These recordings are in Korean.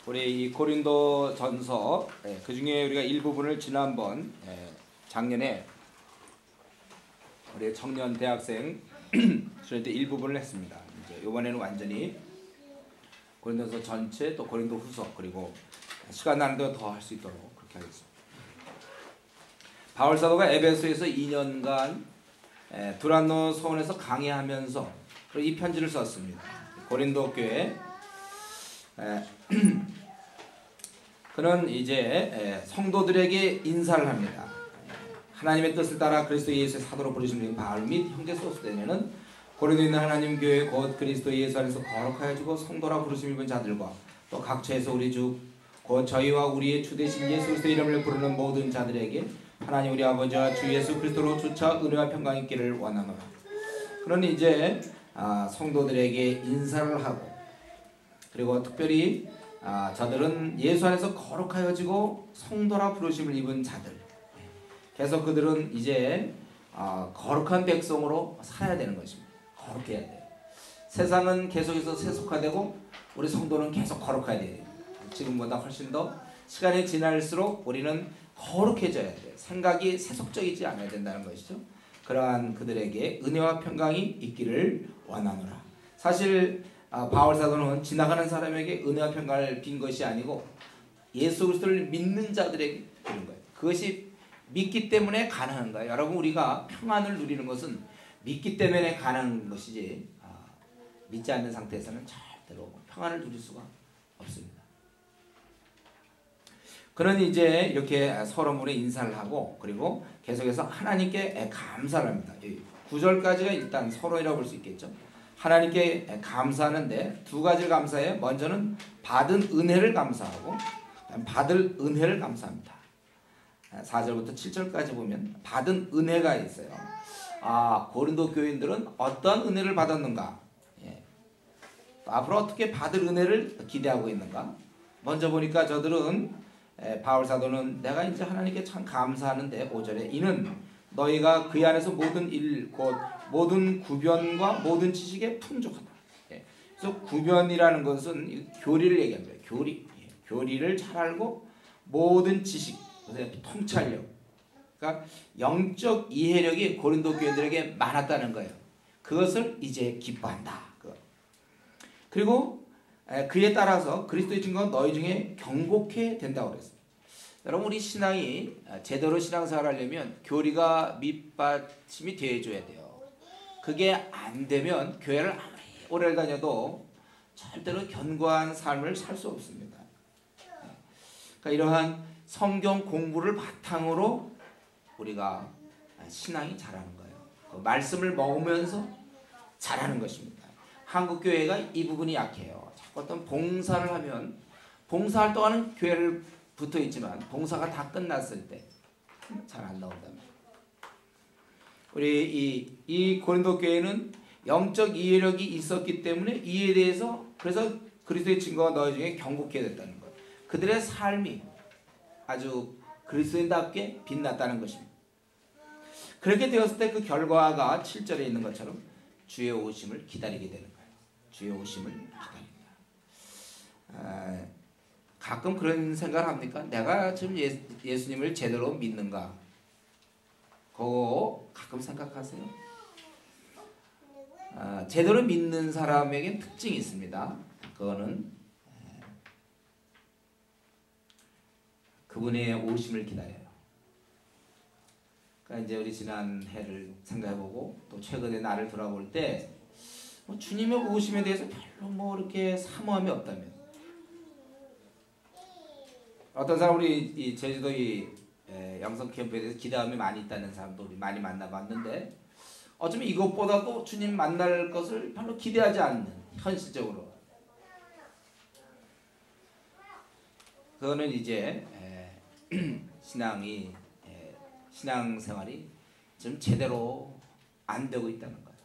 우리 이 고린도전서 그 중에 우리가 일부분을 지난번 작년에 우리 청년 대학생 수련 때 일부분을 했습니다. 이제 이번에는 완전히 고린도서 전체 또 고린도 후서 그리고 시간 나는 대로 더 할 수 있도록 그렇게 하겠습니다. 바울 사도가 에베소에서 2년간 두란노 소원에서 강의하면서 이 편지를 썼습니다. 고린도 교회 그는 이제 성도들에게 인사를 합니다. 하나님의 뜻을 따라 그리스도 예수의 사도로 부르신 바울 및 형제 소스대녀는 고린도에 있는 하나님 교회 곧 그리스도 예수 안에서 거룩하여지고 성도라 부르심 입은 자들과 또 각처에서 우리 주 곧 저희와 우리의 주 되신 예수 그리스도 이름을 부르는 모든 자들에게 하나님 우리 아버지와 주 예수 그리스도로 주차 은혜와 평강이 있기를 원하노라. 그러니 이제 성도들에게 인사를 하고 그리고 특별히 저들은 예수 안에서 거룩하여지고 성도라 부르심을 입은 자들. 그래서 그들은 이제 거룩한 백성으로 살아야 되는 것입니다. 거룩해야 돼요. 세상은 계속해서 세속화되고 우리 성도는 계속 거룩해야 돼요. 지금보다 훨씬 더 시간이 지날수록 우리는 거룩해져야 돼요. 생각이 세속적이지 않아야 된다는 것이죠. 그러한 그들에게 은혜와 평강이 있기를 원하노라. 사실 바울 사도는 지나가는 사람에게 은혜와 평강을 빈 것이 아니고 예수 그리스도를 믿는 자들에게 주는 거예요. 그것이 믿기 때문에 가능한 거예요. 여러분 우리가 평안을 누리는 것은 믿기 때문에 가능한 것이지 믿지 않는 상태에서는 절대로 평안을 누릴 수가 없습니다. 그는 이제 이렇게 서로 인사를 하고 그리고 계속해서 하나님께 감사를 합니다. 9절까지가 일단 서로이라고 볼 수 있겠죠. 하나님께 감사하는데 두 가지를 감사해요. 먼저는 받은 은혜를 감사하고 받을 은혜를 감사합니다. 4절부터 7절까지 보면 받은 은혜가 있어요. 고린도 교인들은 어떤 은혜를 받았는가? 앞으로 어떻게 받을 은혜를 기대하고 있는가? 먼저 보니까 저들은 바울 사도는 내가 이제 하나님께 참 감사하는데 5절에 이는 너희가 그 안에서 모든 일 곧 모든 구변과 모든 지식에 풍족하다. 그래서 구변이라는 것은 교리를 얘기합니다. 교리를 잘 알고 모든 지식, 통찰력. 그러니까 영적 이해력이 고린도 교인들에게 많았다는 거예요. 그것을 이제 기뻐한다. 그리고 그에 따라서 그리스도의 증거가 너희 중에 경고케 된다고 그랬어요. 여러분 우리 신앙이 제대로 신앙생활을 하려면 교리가 밑받침이 되어줘야 돼요. 그게 안 되면 교회를 아무리 오래 다녀도 절대로 견고한 삶을 살 수 없습니다. 그러니까 이러한 성경 공부를 바탕으로 우리가 신앙이 자라는 거예요. 그 말씀을 먹으면서 자라는 것입니다. 한국 교회가 이 부분이 약해요. 자꾸 어떤 봉사를 하면 봉사활동하는 교회를 붙어 있지만 봉사가 다 끝났을 때 잘 안 나온답니다. 우리 이 고린도 교회는 영적 이해력이 있었기 때문에 이에 대해서 그래서 그리스도의 증거가 너희 중에 경고케 됐다는 것. 그들의 삶이 아주 그리스도인답게 빛났다는 것입니다. 그렇게 되었을 때 그 결과가 7절에 있는 것처럼 주의 오심을 기다리게 되는 거예요. 주의 오심을 기다립니다. 가끔 그런 생각을 합니까? 내가 지금 예수님을 제대로 믿는가? 그거 가끔 생각하세요? 제대로 믿는 사람에겐 특징이 있습니다. 그거는 그분의 오심을 기다려요. 그러니까 이제 우리 지난 해를 생각해보고 또 최근에 나를 돌아볼 때 주님의 오심에 대해서 별로 이렇게 사모함이 없다면 어떤 사람 우리 제주도 영성 캠프에 대해서 기대감이 많이 있다는 사람도 우리 많이 만나봤는데 어쩌면 이것보다도 주님 만날 것을 별로 기대하지 않는 현실적으로 그거는 이제 신앙생활이 좀 제대로 안 되고 있다는 거예요.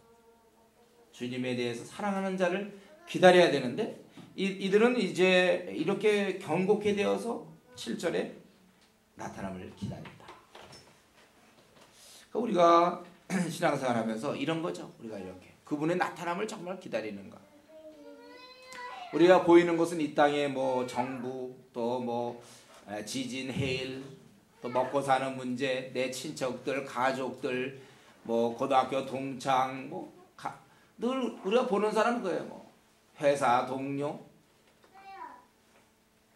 주님에 대해서 사랑하는 자를 기다려야 되는데 이들은 이제 이렇게 경고케 되어서 7절에 나타남을 기다린다. 그러니까 우리가 신앙생활하면서 이런 거죠. 우리가 이렇게 그분의 나타남을 정말 기다리는가. 우리가 보이는 것은 이 땅에 뭐 정부 또 뭐 지진, 해일, 또 먹고 사는 문제, 내 친척들, 가족들, 뭐 고등학교 동창, 늘 우리가 보는 사람은 그거예요. 뭐 회사 동료.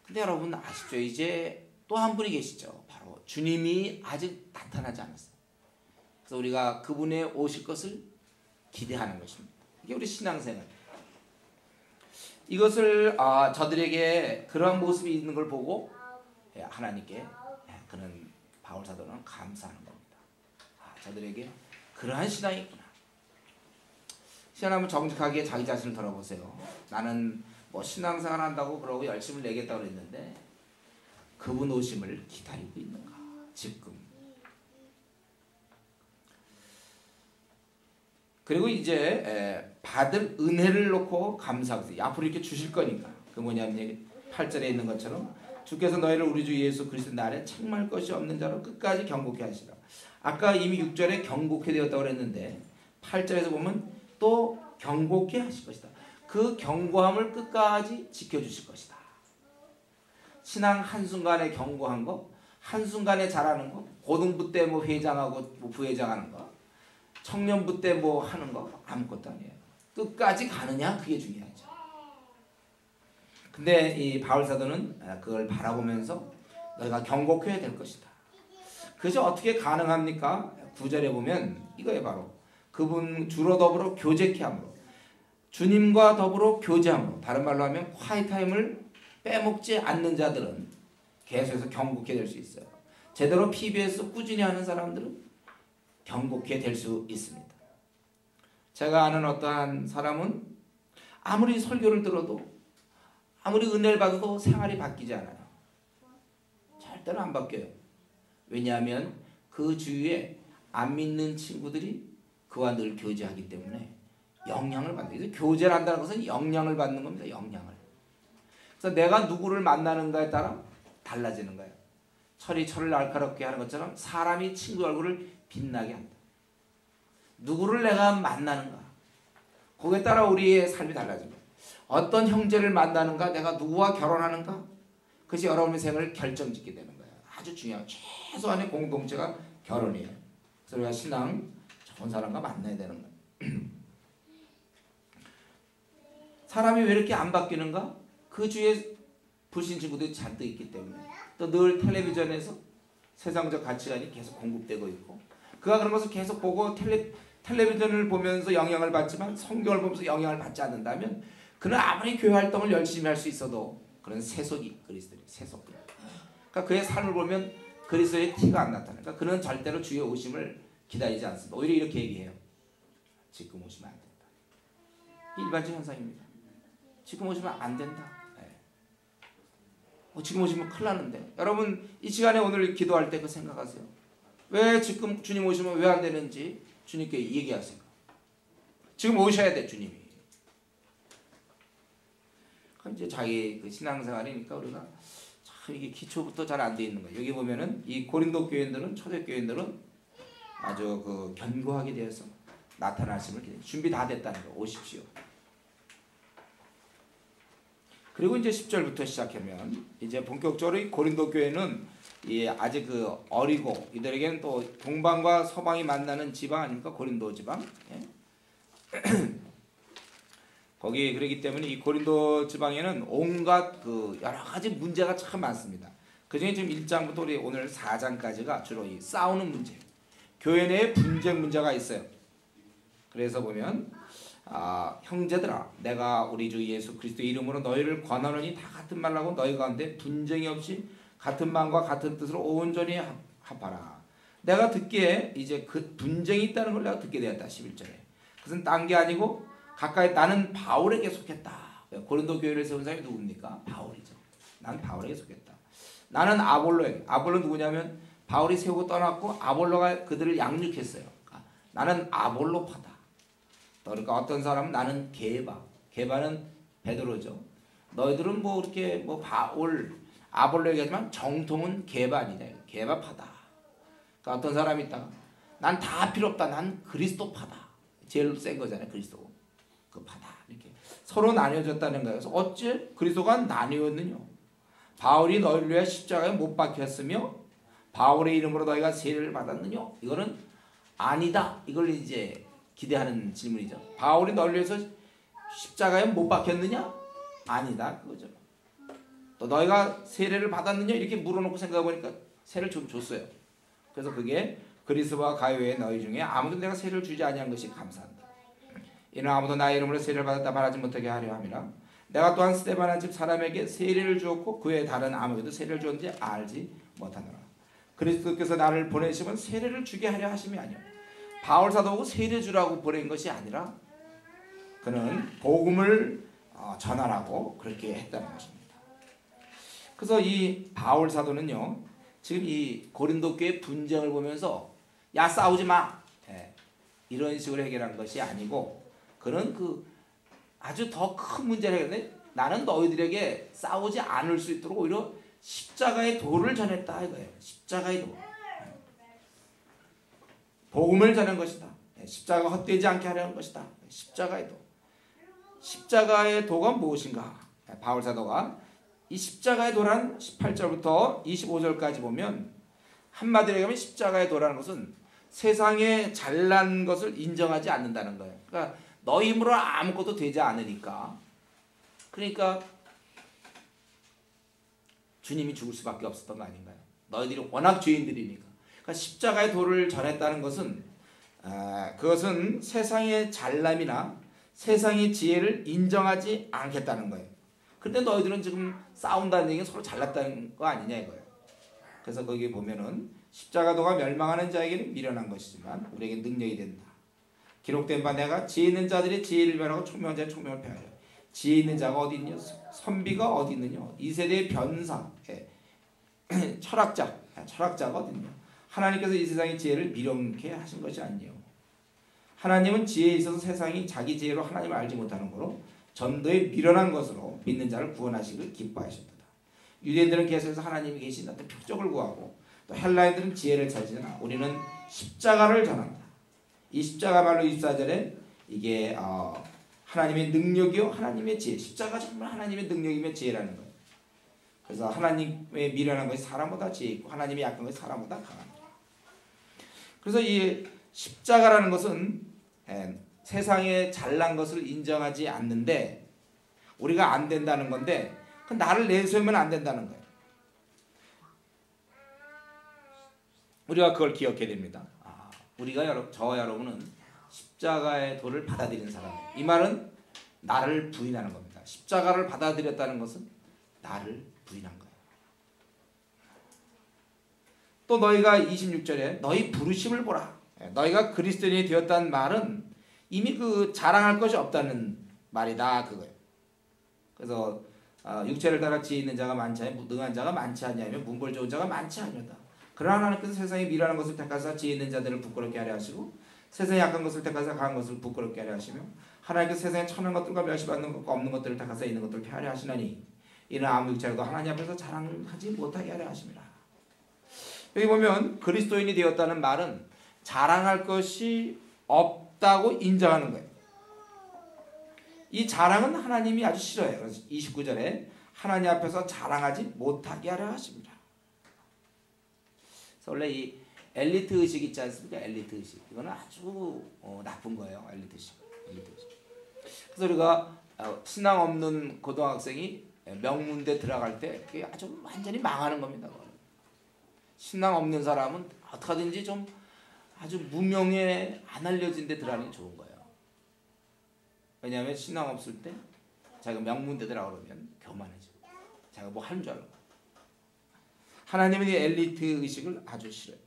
근데 여러분 아시죠? 이제 또 한 분이 계시죠. 바로 주님이 아직 나타나지 않았어요. 그래서 우리가 그분의 오실 것을 기대하는 것입니다. 이게 우리 신앙생활. 이것을 저들에게 그러한 모습이 있는 걸 보고 하나님께 그는 바울 사도는 감사하는 겁니다. 저들에게 그러한 신앙이 있구나. 신앙하면 정직하게 자기 자신을 돌아보세요. 나는 뭐 신앙생활 한다고 그러고 열심을 내겠다고 그랬는데 그분 오심을 기다리고 있는가 지금. 그리고 이제 받을 은혜를 놓고 감사하세요. 앞으로 이렇게 주실 거니까. 그 뭐냐면 8절에 있는 것처럼 주께서 너희를 우리 주 예수 그리스도 날에 책망할 것이 없는 자로 끝까지 경고케 하시라. 아까 이미 6절에 경고케 되었다고 그랬는데 8절에서 보면 또 경고케 하실 것이다. 그 경고함을 끝까지 지켜주실 것이다. 신앙 한순간에 경고한 거, 한순간에 잘하는 거, 고등부 때 뭐 회장하고 뭐 부회장하는 거, 청년부 때 뭐 하는 거 아무것도 아니에요. 끝까지 가느냐 그게 중요하죠. 근데 이 바울 사도는 그걸 바라보면서 너희가 경고해야 될 것이다. 그것이 어떻게 가능합니까? 9절에 보면 이거에 바로 그분 주로 더불어 교제케 함으로, 주님과 더불어 교제함으로, 다른 말로 하면 콰이타임을 빼먹지 않는 자들은 계속해서 경고케 될 수 있어요. 제대로 PBS 꾸준히 하는 사람들은 경고케 될 수 있습니다. 제가 아는 어떠한 사람은 아무리 설교를 들어도 아무리 은혜를 받아도 생활이 바뀌지 않아요. 절대로 안 바뀌어요. 왜냐하면 그 주위에 안 믿는 친구들이 그와 늘 교제하기 때문에 영향을 받는 거예요. 교제를 한다는 것은 영향을 받는 겁니다. 영향을. 그래서 내가 누구를 만나는가에 따라 달라지는 거예요. 철이 철을 날카롭게 하는 것처럼 사람이 친구 얼굴을 빛나게 한다. 누구를 내가 만나는가, 거기에 따라 우리의 삶이 달라집니다. 어떤 형제를 만나는가, 내가 누구와 결혼하는가, 그것이 여러분의 생을 결정짓게 되는 거예요. 아주 중요한 최소한의 공동체가 결혼이에요. 그래서 우리가 신앙 좋은 사람과 만나야 되는 거예요. 사람이 왜 이렇게 안 바뀌는가? 그 주위에 불신 친구들이 잔뜩 있기 때문에, 또 늘 텔레비전에서 세상적 가치관이 계속 공급되고 있고, 그가 그런 것을 계속 보고 텔레비전을 보면서 영향을 받지만 성경을 보면서 영향을 받지 않는다면 그는 아무리 교회 활동을 열심히 할 수 있어도 그런 세속이 그리스도의 세속. 그러니까 그의 삶을 보면 그리스도의 티가 안 나타나니까 그는 절대로 주의 오심을 기다리지 않습니다. 오히려 이렇게 얘기해요. 지금 오시면 안 된다. 일반적 현상입니다. 지금 오시면 안 된다. 지금 오시면 큰일 나는데. 여러분 이 시간에 오늘 기도할 때 그 생각하세요. 왜 지금 주님 오시면 왜 안 되는지 주님께 얘기하세요. 지금 오셔야 돼 주님이. 그럼 이제 자기 그 신앙생활이니까 우리가 참 이게 기초부터 잘 안 돼 있는 거예요. 여기 보면은 이 고린도 교인들은, 초대교인들은 아주 그 견고하게 되어서 나타나심을 기다려. 준비 다 됐다는 거. 오십시오. 그리고 이제 10절부터 시작하면 이제 본격적으로 이 고린도 교회는 아직 그 어리고 이들에게는 또 동방과 서방이 만나는 지방 아닙니까? 고린도 지방. 거기 그러기 때문에 이 고린도 지방에는 온갖 그 여러 가지 문제가 참 많습니다. 그 중에 지금 1장부터 우리 오늘 4장까지가 주로 이 싸우는 문제, 교회 내에 분쟁 문제가 있어요. 그래서 보면 형제들아, 내가 우리 주 예수 그리스도 이름으로 너희를 권하노니 다 같은 말을 하고 너희 가운데 분쟁이 없이 같은 마음과 같은 뜻으로 온전히 합하라. 내가 듣기에 이제 그 분쟁이 있다는 걸 내가 듣게 되었다. 11절에. 그것은 딴 게 아니고 가까이 나는 바울에게 속했다. 고린도 교회를 세운 사람이 누굽니까? 바울이죠. 난 바울에게 속했다. 나는 아볼로에게. 아볼로 누구냐면 바울이 세우고 떠났고 아볼로가 그들을 양육했어요. 나는 아볼로파다. 그러니까 어떤 사람은 나는 게바. 게바는 베드로죠. 너희들은 뭐 이렇게 뭐 바울 아볼로 얘기하지만 정통은 게바 아니다. 게바파다. 그러니까 어떤 사람이 있다가 난 다 필요 없다. 난 그리스도파다. 제일 센 거잖아요. 그리스도. 그 파다. 이렇게 서로 나뉘어졌다는 거예요. 그래서 어찌 그리스도가 나뉘었느냐? 바울이 너희를 위해 십자가에 못 박혔으며 바울의 이름으로 너희가 세례를 받았느냐? 이거는 아니다. 이걸 이제 기대하는 질문이죠. 바울이 너희를 위해서 십자가에 못 박혔느냐? 아니다. 그거죠. 또 너희가 세례를 받았느냐? 이렇게 물어놓고 생각해보니까 세례를 좀 줬어요. 그래서 그게 그리스도와 가요의 너희 중에 아무도 내가 세례를 주지 아니한 것이 감사한다. 이는 아무도 나의 이름으로 세례를 받았다 말하지 못하게 하려 함이라. 내가 또한 스데반의 집 사람에게 세례를 주었고 그 외에 다른 아무에도 세례를 주었는지 알지 못하노라. 그리스도께서 나를 보내시면 세례를 주게 하려 하심이 아니요 바울 사도고 세례 주라고 보낸 것이 아니라 그는 복음을 전하라고 그렇게 했다는 것입니다. 그래서 이 바울 사도는요, 지금 이 고린도 교회 분쟁을 보면서 야 싸우지 마, 이런 식으로 해결한 것이 아니고, 그는 그 아주 더 큰 문제를 해결했는데 나는 너희들에게 싸우지 않을 수 있도록 오히려 십자가의 도를 전했다 이거예요. 십자가의 도, 복음을 전한 것이다. 십자가가 헛되지 않게 하려는 것이다. 십자가의 도. 십자가의 도가 무엇인가? 바울 사도가 이 십자가의 도란 18절부터 25절까지 보면 한마디로 얘기하면 십자가의 도라는 것은 세상에 잘난 것을 인정하지 않는다는 거예요. 그러니까 너 힘으로 아무것도 되지 않으니까, 그러니까 주님이 죽을 수밖에 없었던 거 아닌가요? 너희들이 워낙 죄인들이니까. 그러니까 십자가의 도를 전했다는 것은 그것은 세상의 잘남이나 세상의 지혜를 인정하지 않겠다는 거예요. 근데 너희들은 지금 싸운다는 얘기는 서로 잘났다는 거 아니냐 이거예요. 그래서 거기 보면은 십자가도가 멸망하는 자에게는 미련한 것이지만 우리에게 능력이 된다. 기록된 바 내가 지혜 있는 자들이 지혜를 멸하고 총명한 자의 총명을 폐하려. 지혜 있는 자가 어디 있느냐? 선비가 어디 있느냐? 이 세대의 변사, 철학자가 어디 있느냐? 하나님께서 이 세상의 지혜를 미련케 하신 것이 아니에요. 하나님은 지혜에 있어서 세상이 자기 지혜로 하나님을 알지 못하는 거로 전도에 미련한 것으로 믿는 자를 구원하시기를 기뻐하셨다. 유대인들은 계속해서 하나님이 계신다는 표적을 구하고, 또 헬라인들은 지혜를 찾으나 우리는 십자가를 전한다. 이 십자가 말로 24절에 이게 하나님의 능력이요 하나님의 지혜, 십자가 정말 하나님의 능력이며 지혜라는 거예요. 그래서 하나님의 미련한 것이 사람보다 지혜 있고 하나님의 약한 것이 사람보다 강합니다. 그래서 이 십자가라는 것은 세상에 잘난 것을 인정하지 않는데 우리가 안 된다는 건데, 그 나를 내세우면 안 된다는 거예요. 우리가 그걸 기억해야 됩니다. 우리가 저와 여러분은 십자가의 도를 받아들이는 사람이에요. 이 말은 나를 부인하는 겁니다. 십자가를 받아들였다는 것은 나를 부인한 거예요. 또 너희가 26절에 너희 부르심을 보라. 너희가 그리스도인이 되었다는 말은 이미 그 자랑할 것이 없다는 말이다 그거예요. 그래서 육체를 따라 지혜 있는 자가 많지 아니 무능한 자가 많지 아니하며 문벌 좋은 자가 많지 아니하다. 그러나 하나님께서 세상에 미련한 것을 택하사 지혜 있는 자들을 부끄럽게 하려 하시고 세상에 약한 것을 택하사 강한 것을 부끄럽게 하려 하시며 하나님께서 세상에 천한 것들과 멸시받는 것과 없는 것들을 택하사 있는 것들을 폐하려 하시나니 이는 아무 육체라도 하나님 앞에서 자랑하지 못하게 하려 하심이라. 여기 보면 그리스도인이 되었다는 말은 자랑할 것이 없다고 인정하는 거예요. 이 자랑은 하나님이 아주 싫어해요. 그래서 29절에 하나님 앞에서 자랑하지 못하게 하려 하십니다. 그래서 원래 이 엘리트 의식 있지 않습니까? 엘리트 의식. 이거는 아주 나쁜 거예요. 엘리트 의식. 그래서 우리가 신앙 없는 고등학생이 명문대 들어갈 때 그게 아주 완전히 망하는 겁니다. 신앙 없는 사람은 어떻게든지 좀 아주 무명에 안 알려진 데 들어가는 게 좋은 거예요. 왜냐하면 신앙 없을 때 자기가 명문대 들어가면 교만해지고 자기가 뭐 하는 줄 알고. 하나님은 이 엘리트 의식을 아주 싫어요.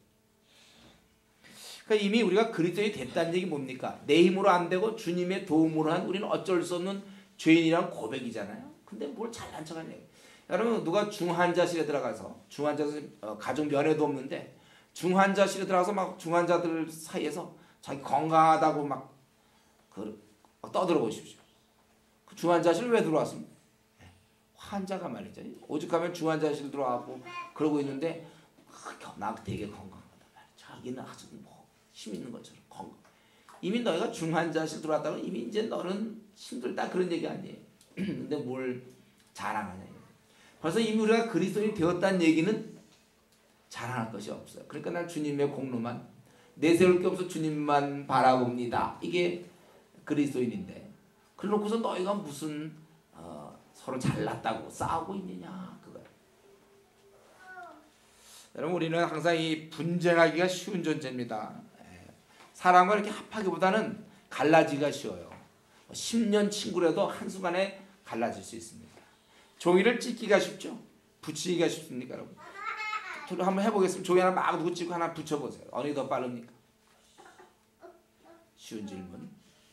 그러니까 이미 우리가 그리스도인이 됐다는 얘기 뭡니까? 내 힘으로 안 되고 주님의 도움으로 한 우리는 어쩔 수 없는 죄인이란 고백이잖아요. 근데 뭘 잘난 척하냐. 여러분 누가 중환자실에 들어가서 중환자실 가족 면회도 없는데 중환자실에 들어가서 막 중환자들 사이에서 자기 건강하다고 막 떠들어 보십시오. 그 중환자실 왜 들어왔습니까? 환자가 말이죠. 오죽하면 중환자실 들어와고 그러고 있는데 나 되게 건강하다 말이야. 자기는 아주 뭐 힘 있는 것처럼 건강. 이미 너희가 중환자실 들어왔다고 이미 이제 너는 힘들다 그런 얘기 아니에요. 근데 뭘 자랑하냐. 벌써 이미 우리가 그리스도인이 되었다는 얘기는 자랑할 것이 없어요. 그러니까 난 주님의 공로만 내세울 게 없어 주님만 바라봅니다. 이게 그리스도인인데 그래놓고서 너희가 무슨 서로 잘났다고 싸우고 있느냐 그거예요. 여러분 우리는 항상 이 분쟁하기가 쉬운 존재입니다. 사람과 이렇게 합하기보다는 갈라지기가 쉬워요. 10년 친구라도 한순간에 갈라질 수 있습니다. 종이를 찢기가 쉽죠? 붙이기가 쉽습니까 여러분? 한번 해보겠습니다. 종이 하나 막 붙이고 하나 붙여보세요. 어느 게 더 빠릅니까? 쉬운 질문.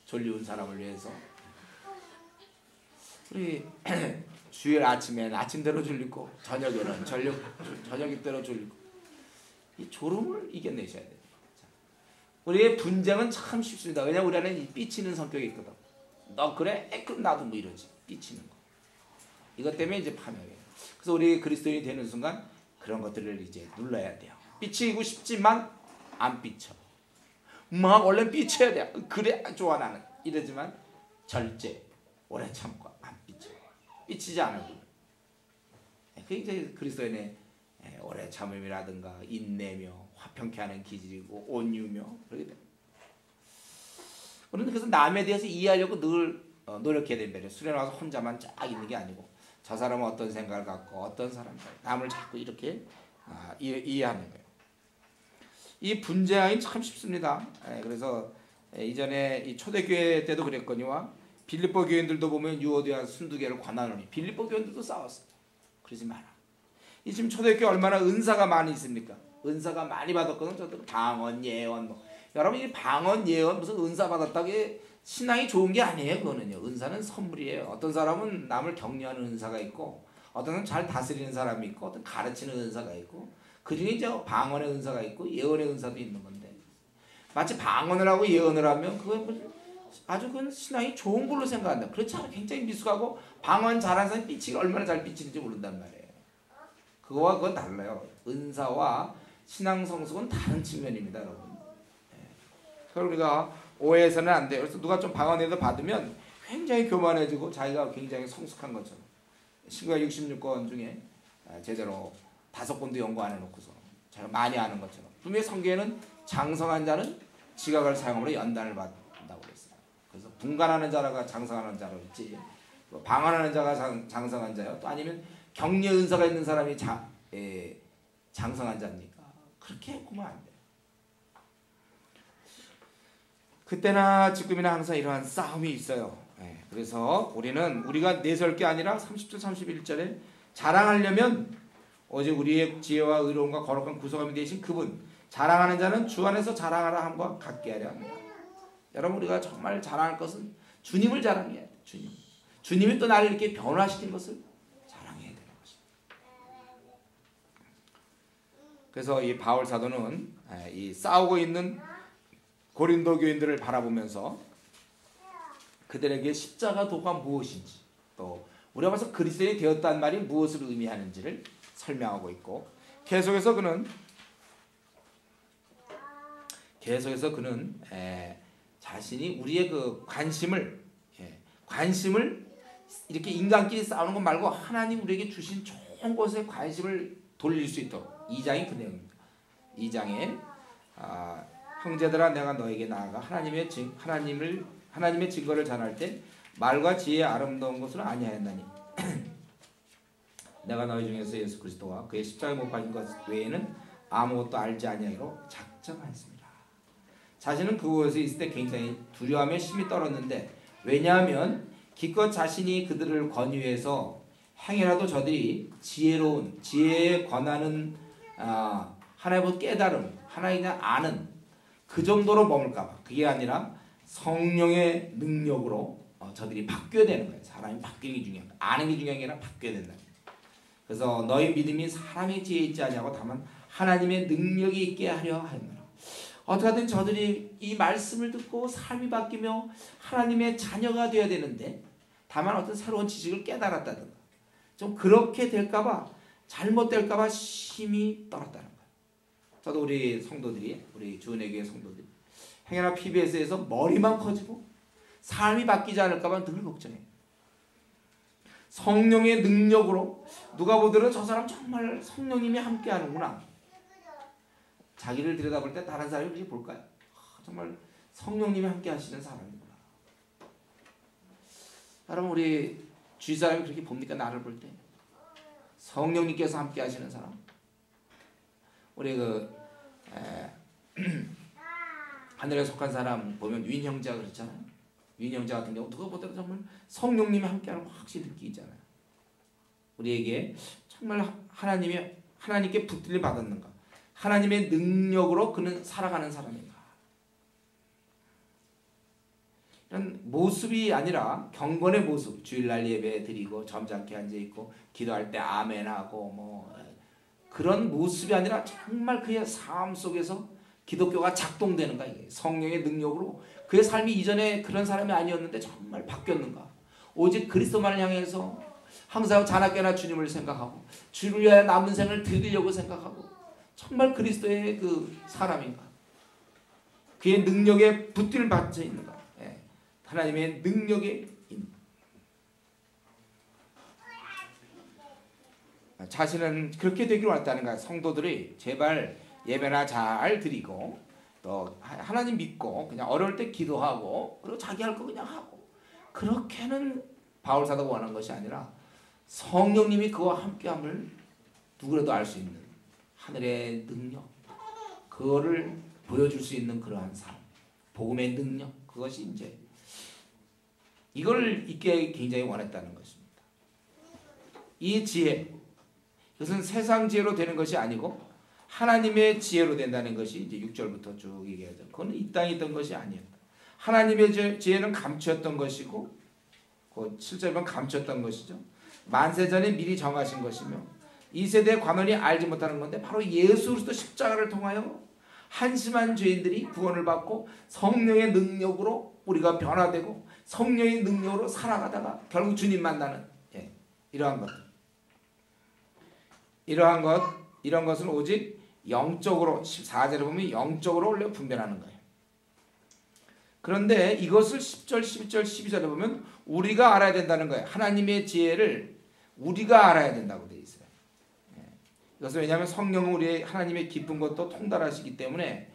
졸리운 사람을 위해서. 우리 주일 아침엔 아침대로 졸리고 저녁에는 저녁대로 졸리고 이 졸음을 이겨내셔야 돼요. 우리의 분쟁은 참 쉽습니다. 왜냐하면 우리 안에 삐치는 성격이 있거든. 너 그래? 그럼 나도 뭐 이러지. 삐치는 거. 이것 때문에 이제 파멸해요. 그래서 우리 그리스도인이 되는 순간 그런 것들을 이제 눌러야 돼요. 삐치고 싶지만 안 삐쳐. 막 원래 삐쳐야 돼. 그래 좋아 나는. 이러지만 절제 오래 참고 안 삐쳐. 삐치지 않아요. 그게 이제 그리스도인의 오래 참음이라든가 인내며 화평케 하는 기질이고 온유며 그렇게 됩니다. 우리는 그래서 남에 대해서 이해하려고 늘 노력해야 됩니다. 수련회 와서 혼자만 쫙 있는 게 아니고 저 사람은 어떤 생각을 갖고 어떤 사람들 남을 자꾸 이렇게 이해하는 거예요. 이 분쟁이 참 쉽습니다. 그래서 이전에 이 초대교회 때도 그랬거니와 빌립보 교인들도 보면 유오디아 순두개를 관하노니 빌립보 교인들도 싸웠어요. 그러지 마라. 이 지금 초대교회 얼마나 은사가 많이 있습니까? 은사가 많이 받았거든. 저도 방언, 예언 뭐. 여러분 이 방언, 예언 무슨 은사 받았다고 신앙이 좋은 게 아니에요. 그거는요. 은사는 선물이에요. 어떤 사람은 남을 격려하는 은사가 있고 어떤 사람은 잘 다스리는 사람이 있고 어떤 가르치는 은사가 있고 그중에 이제 방언의 은사가 있고 예언의 은사도 있는 건데 마치 방언을 하고 예언을 하면 그건 아주 그건 신앙이 좋은 걸로 생각한다. 그렇지 않아. 굉장히 미숙하고 방언 잘하는 사람이 삐치기 얼마나 잘 삐치는지 모른단 말이에요. 그거와 그건 달라요. 은사와 신앙 성숙은 다른 측면입니다, 여러분. 그걸 우리가 오해해서는 안 돼요. 그래서 누가 좀 방언에도 받으면 굉장히 교만해지고 자기가 굉장히 성숙한 것처럼 신구약 66권 중에 제대로 5권도 연구 안 해놓고서 자기가 많이 아는 것처럼 분명히 성경에는 장성한 자는 지각을 사용함으로 연단을 받는다고 그랬어요. 그래서 분간하는 자가 장성하는 자로 있지 방언하는 자가 장성한 자요. 또 아니면 격려 은사가 있는 사람이 장성한 자입니까? 그렇게 했구만 안 돼요. 그때나 지금이나 항상 이러한 싸움이 있어요. 그래서 우리가 내세울 게 아니라 30절 31절에 자랑하려면 오직 우리의 지혜와 의로움과 거룩한 구속함이 되신 그분 자랑하는 자는 주 안에서 자랑하라 함과 같게 하려 합니다. 여러분 우리가 정말 자랑할 것은 주님을 자랑해야 돼요. 주님이 또 나를 이렇게 변화시킨 것을 자랑해야 되는 것입니다. 그래서 이 바울 사도는 이 싸우고 있는 고린도 교인들을 바라보면서 그들에게 십자가 도가 무엇인지 또 우리가 봐서 그리스도인이 되었다는 말이 무엇을 의미하는지를 설명하고 있고 계속해서 그는 자신이 우리의 그 관심을 이렇게 인간끼리 싸우는 것 말고 하나님 우리에게 주신 좋은 것에 관심을 돌릴 수 있도록 2장이 그 내용입니다. 2장에 형제들아 내가 너에게 나아가 하나님의 증거를 전할 때 말과 지혜의 아름다운 것을 아니하였나니 내가 너희 중에서 예수 그리스도와 그의 십자가에 못 박힌 것 외에는 아무것도 알지 아니하기로 작정하였습니다. 자신은 그곳에 있을 때 굉장히 두려워하며 심히 떨었는데 왜냐하면 기껏 자신이 그들을 권유해서 행여라도 저들이 지혜에 권하는 하나님의 깨달음 하나님에 대한 아는 그 정도로 머물까봐 그게 아니라 성령의 능력으로 저들이 바뀌어야 되는 거예요. 사람이 바뀌는 게 중요한 거예요. 아는 게 중요한 게 아니라 바뀌어야 된다. 그래서 너희 믿음이 사람의 지혜에 있지 아니하고 다만 하나님의 능력이 있게 하려 하였노라. 어떻게든 저들이 이 말씀을 듣고 삶이 바뀌며 하나님의 자녀가 되어야 되는데 다만 어떤 새로운 지식을 깨달았다든가 좀 그렇게 될까봐 잘못될까봐 심히 떨었다는 거예요. 저도 우리 성도들이 우리 주은혜 교회 성도들이 행여나 PBS에서 머리만 커지고 삶이 바뀌지 않을까 봐 늘 걱정해. 성령의 능력으로 누가 보더라도 저 사람 정말 성령님이 함께 하는구나. 자기를 들여다볼 때 다른 사람이 그렇게 볼까요? 정말 성령님이 함께 하시는 사람이구나. 여러분 우리 주위 사람이 그렇게 봅니까? 나를 볼 때 성령님께서 함께 하시는 사람. 우리 하늘에 속한 사람 보면 윈 형제가 그렇잖아요. 윈 형제 같은 경우 누가 보더라도 정말 성령님이 함께하는 걸 확실히 느끼잖아요. 우리에게 정말 하나님께 붙들림 받았는가? 하나님의 능력으로 그는 살아가는 사람인가? 이런 모습이 아니라 경건의 모습, 주일날 예배 드리고 점잖게 앉아 있고 기도할 때 아멘하고 뭐 그런 모습이 아니라 정말 그의 삶 속에서 기독교가 작동되는가? 이게 성령의 능력으로 그의 삶이 이전에 그런 사람이 아니었는데 정말 바뀌었는가? 오직 그리스도만을 향해서 항상 자나깨나 주님을 생각하고 주를 위하여 남은 생을 드리려고 생각하고 정말 그리스도의 그 사람인가? 그의 능력에 붙들 받쳐 있는가? 예. 하나님의 능력에 있는 자신은 그렇게 되기를 원했다는 거야. 성도들이 제발 예배나 잘 드리고 또 하나님 믿고 그냥 어려울 때 기도하고 그리고 자기 할 거 그냥 하고 그렇게는 바울 사도가 원하는 것이 아니라 성령님이 그와 함께함을 누구라도 알 수 있는 하늘의 능력 그거를 보여줄 수 있는 그러한 삶 복음의 능력 그것이 이제 이걸 있게 굉장히 원했다는 것입니다. 이 지혜 이것은 세상 지혜로 되는 것이 아니고 하나님의 지혜로 된다는 것이 이제 6절부터 쭉 얘기하죠. 그건 이 땅에 있던 것이 아니었다. 하나님의 지혜는 감추었던 것이고 그 7절은 감추었던 것이죠. 만세전에 미리 정하신 것이며 이 세대의 관원이 알지 못하는 건데 바로 예수 그리스도 십자가를 통하여 한심한 죄인들이 구원을 받고 성령의 능력으로 우리가 변화되고 성령의 능력으로 살아가다가 결국 주님 만나는 이러한 것. 이런 것은 오직 영적으로 14절에 보면 영적으로 원래 분별하는 거예요. 그런데 이것을 10절, 11절, 12절에 보면 우리가 알아야 된다는 거예요. 하나님의 지혜를 우리가 알아야 된다고 되어 있어요. 이것은 왜냐하면 성령은 우리의 하나님의 깊은 것도 통달하시기 때문에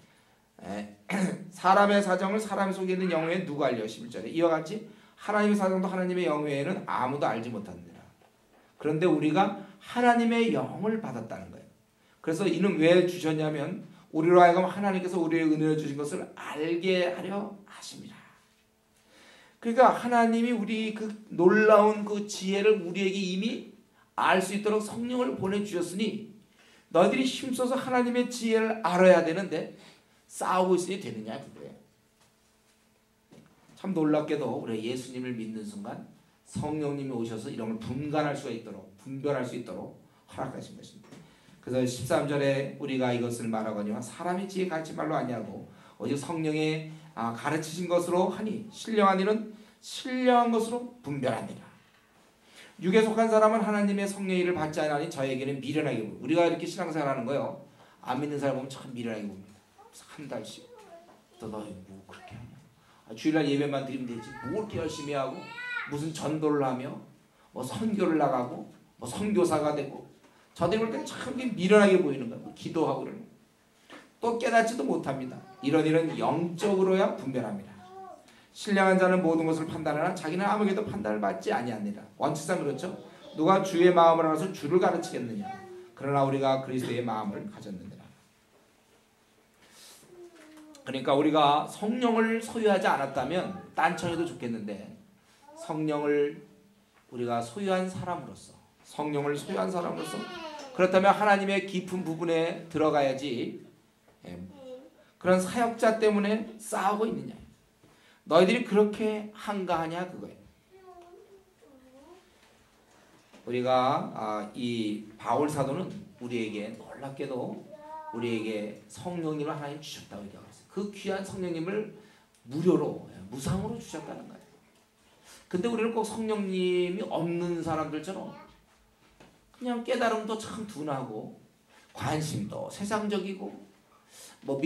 사람의 사정을 사람 속에 있는 영외에 누가 알려? 11절에 이와 같이 하나님의 사정도 하나님의 영외에는 아무도 알지 못한다. 그런데 우리가 하나님의 영을 받았다는 거예요. 그래서 이는 왜 주셨냐면 우리로 하여금 하나님께서 우리의 은혜를 주신 것을 알게 하려 하심이라. 그러니까 하나님이 우리 그 놀라운 그 지혜를 우리에게 이미 알 수 있도록 성령을 보내주셨으니 너희들이 힘써서 하나님의 지혜를 알아야 되는데 싸우고 있으니 되느냐 그거예요. 참 놀랍게도 우리 예수님을 믿는 순간 성령님이 오셔서 이런 걸 분간할 수가 있도록 분별할 수 있도록 허락하신 것입니다. 그래서 13절에 우리가 이것을 말하거니와 사람의 지혜 가르친 말로 아니하고 오직 성령의 가르치신 것으로 하니 신령한 일은 신령한 것으로 분별하니라. 육에 속한 사람은 하나님의 성령의 일을 받지 않으니 저에게는 미련하게 보입니다. 우리가 이렇게 신앙생활하는 거요. 안 믿는 사람 보면 참 미련하게 봅니다. 한 달씩 너희 뭐 그렇게 하냐. 주일날 예배만 드리면 되지. 뭐 이렇게 열심히 하고 무슨 전도를 하며 뭐 선교를 나가고 뭐 선교사가 되고 저들이 볼 때 참 미련하게 보이는 거예요. 기도하고 그러는 또 깨닫지도 못합니다. 이런 일은 영적으로야 분별합니다. 신령한 자는 모든 것을 판단하나 자기는 아무에게도 판단을 받지 아니하니라. 원칙상 그렇죠. 누가 주의 마음을 알아서 주를 가르치겠느냐. 그러나 우리가 그리스도의 마음을 가졌느니라. 그러니까 우리가 성령을 소유하지 않았다면 딴청해도 좋겠는데 성령을 우리가 소유한 사람으로서 성령을 소유한 사람으로서 그렇다면 하나님의 깊은 부분에 들어가야지 그런 사역자 때문에 싸우고 있느냐. 너희들이 그렇게 한가하냐 그거예요. 우리가 이 바울 사도는 우리에게 놀랍게도 우리에게 성령님을 하나님 주셨다고 얘기하고 있어요. 그 귀한 성령님을 무료로 무상으로 주셨다는 거예요. 근데 우리는 꼭 성령님이 없는 사람들처럼 그냥 깨달음도 참 둔하고 관심도 세상적이고 뭐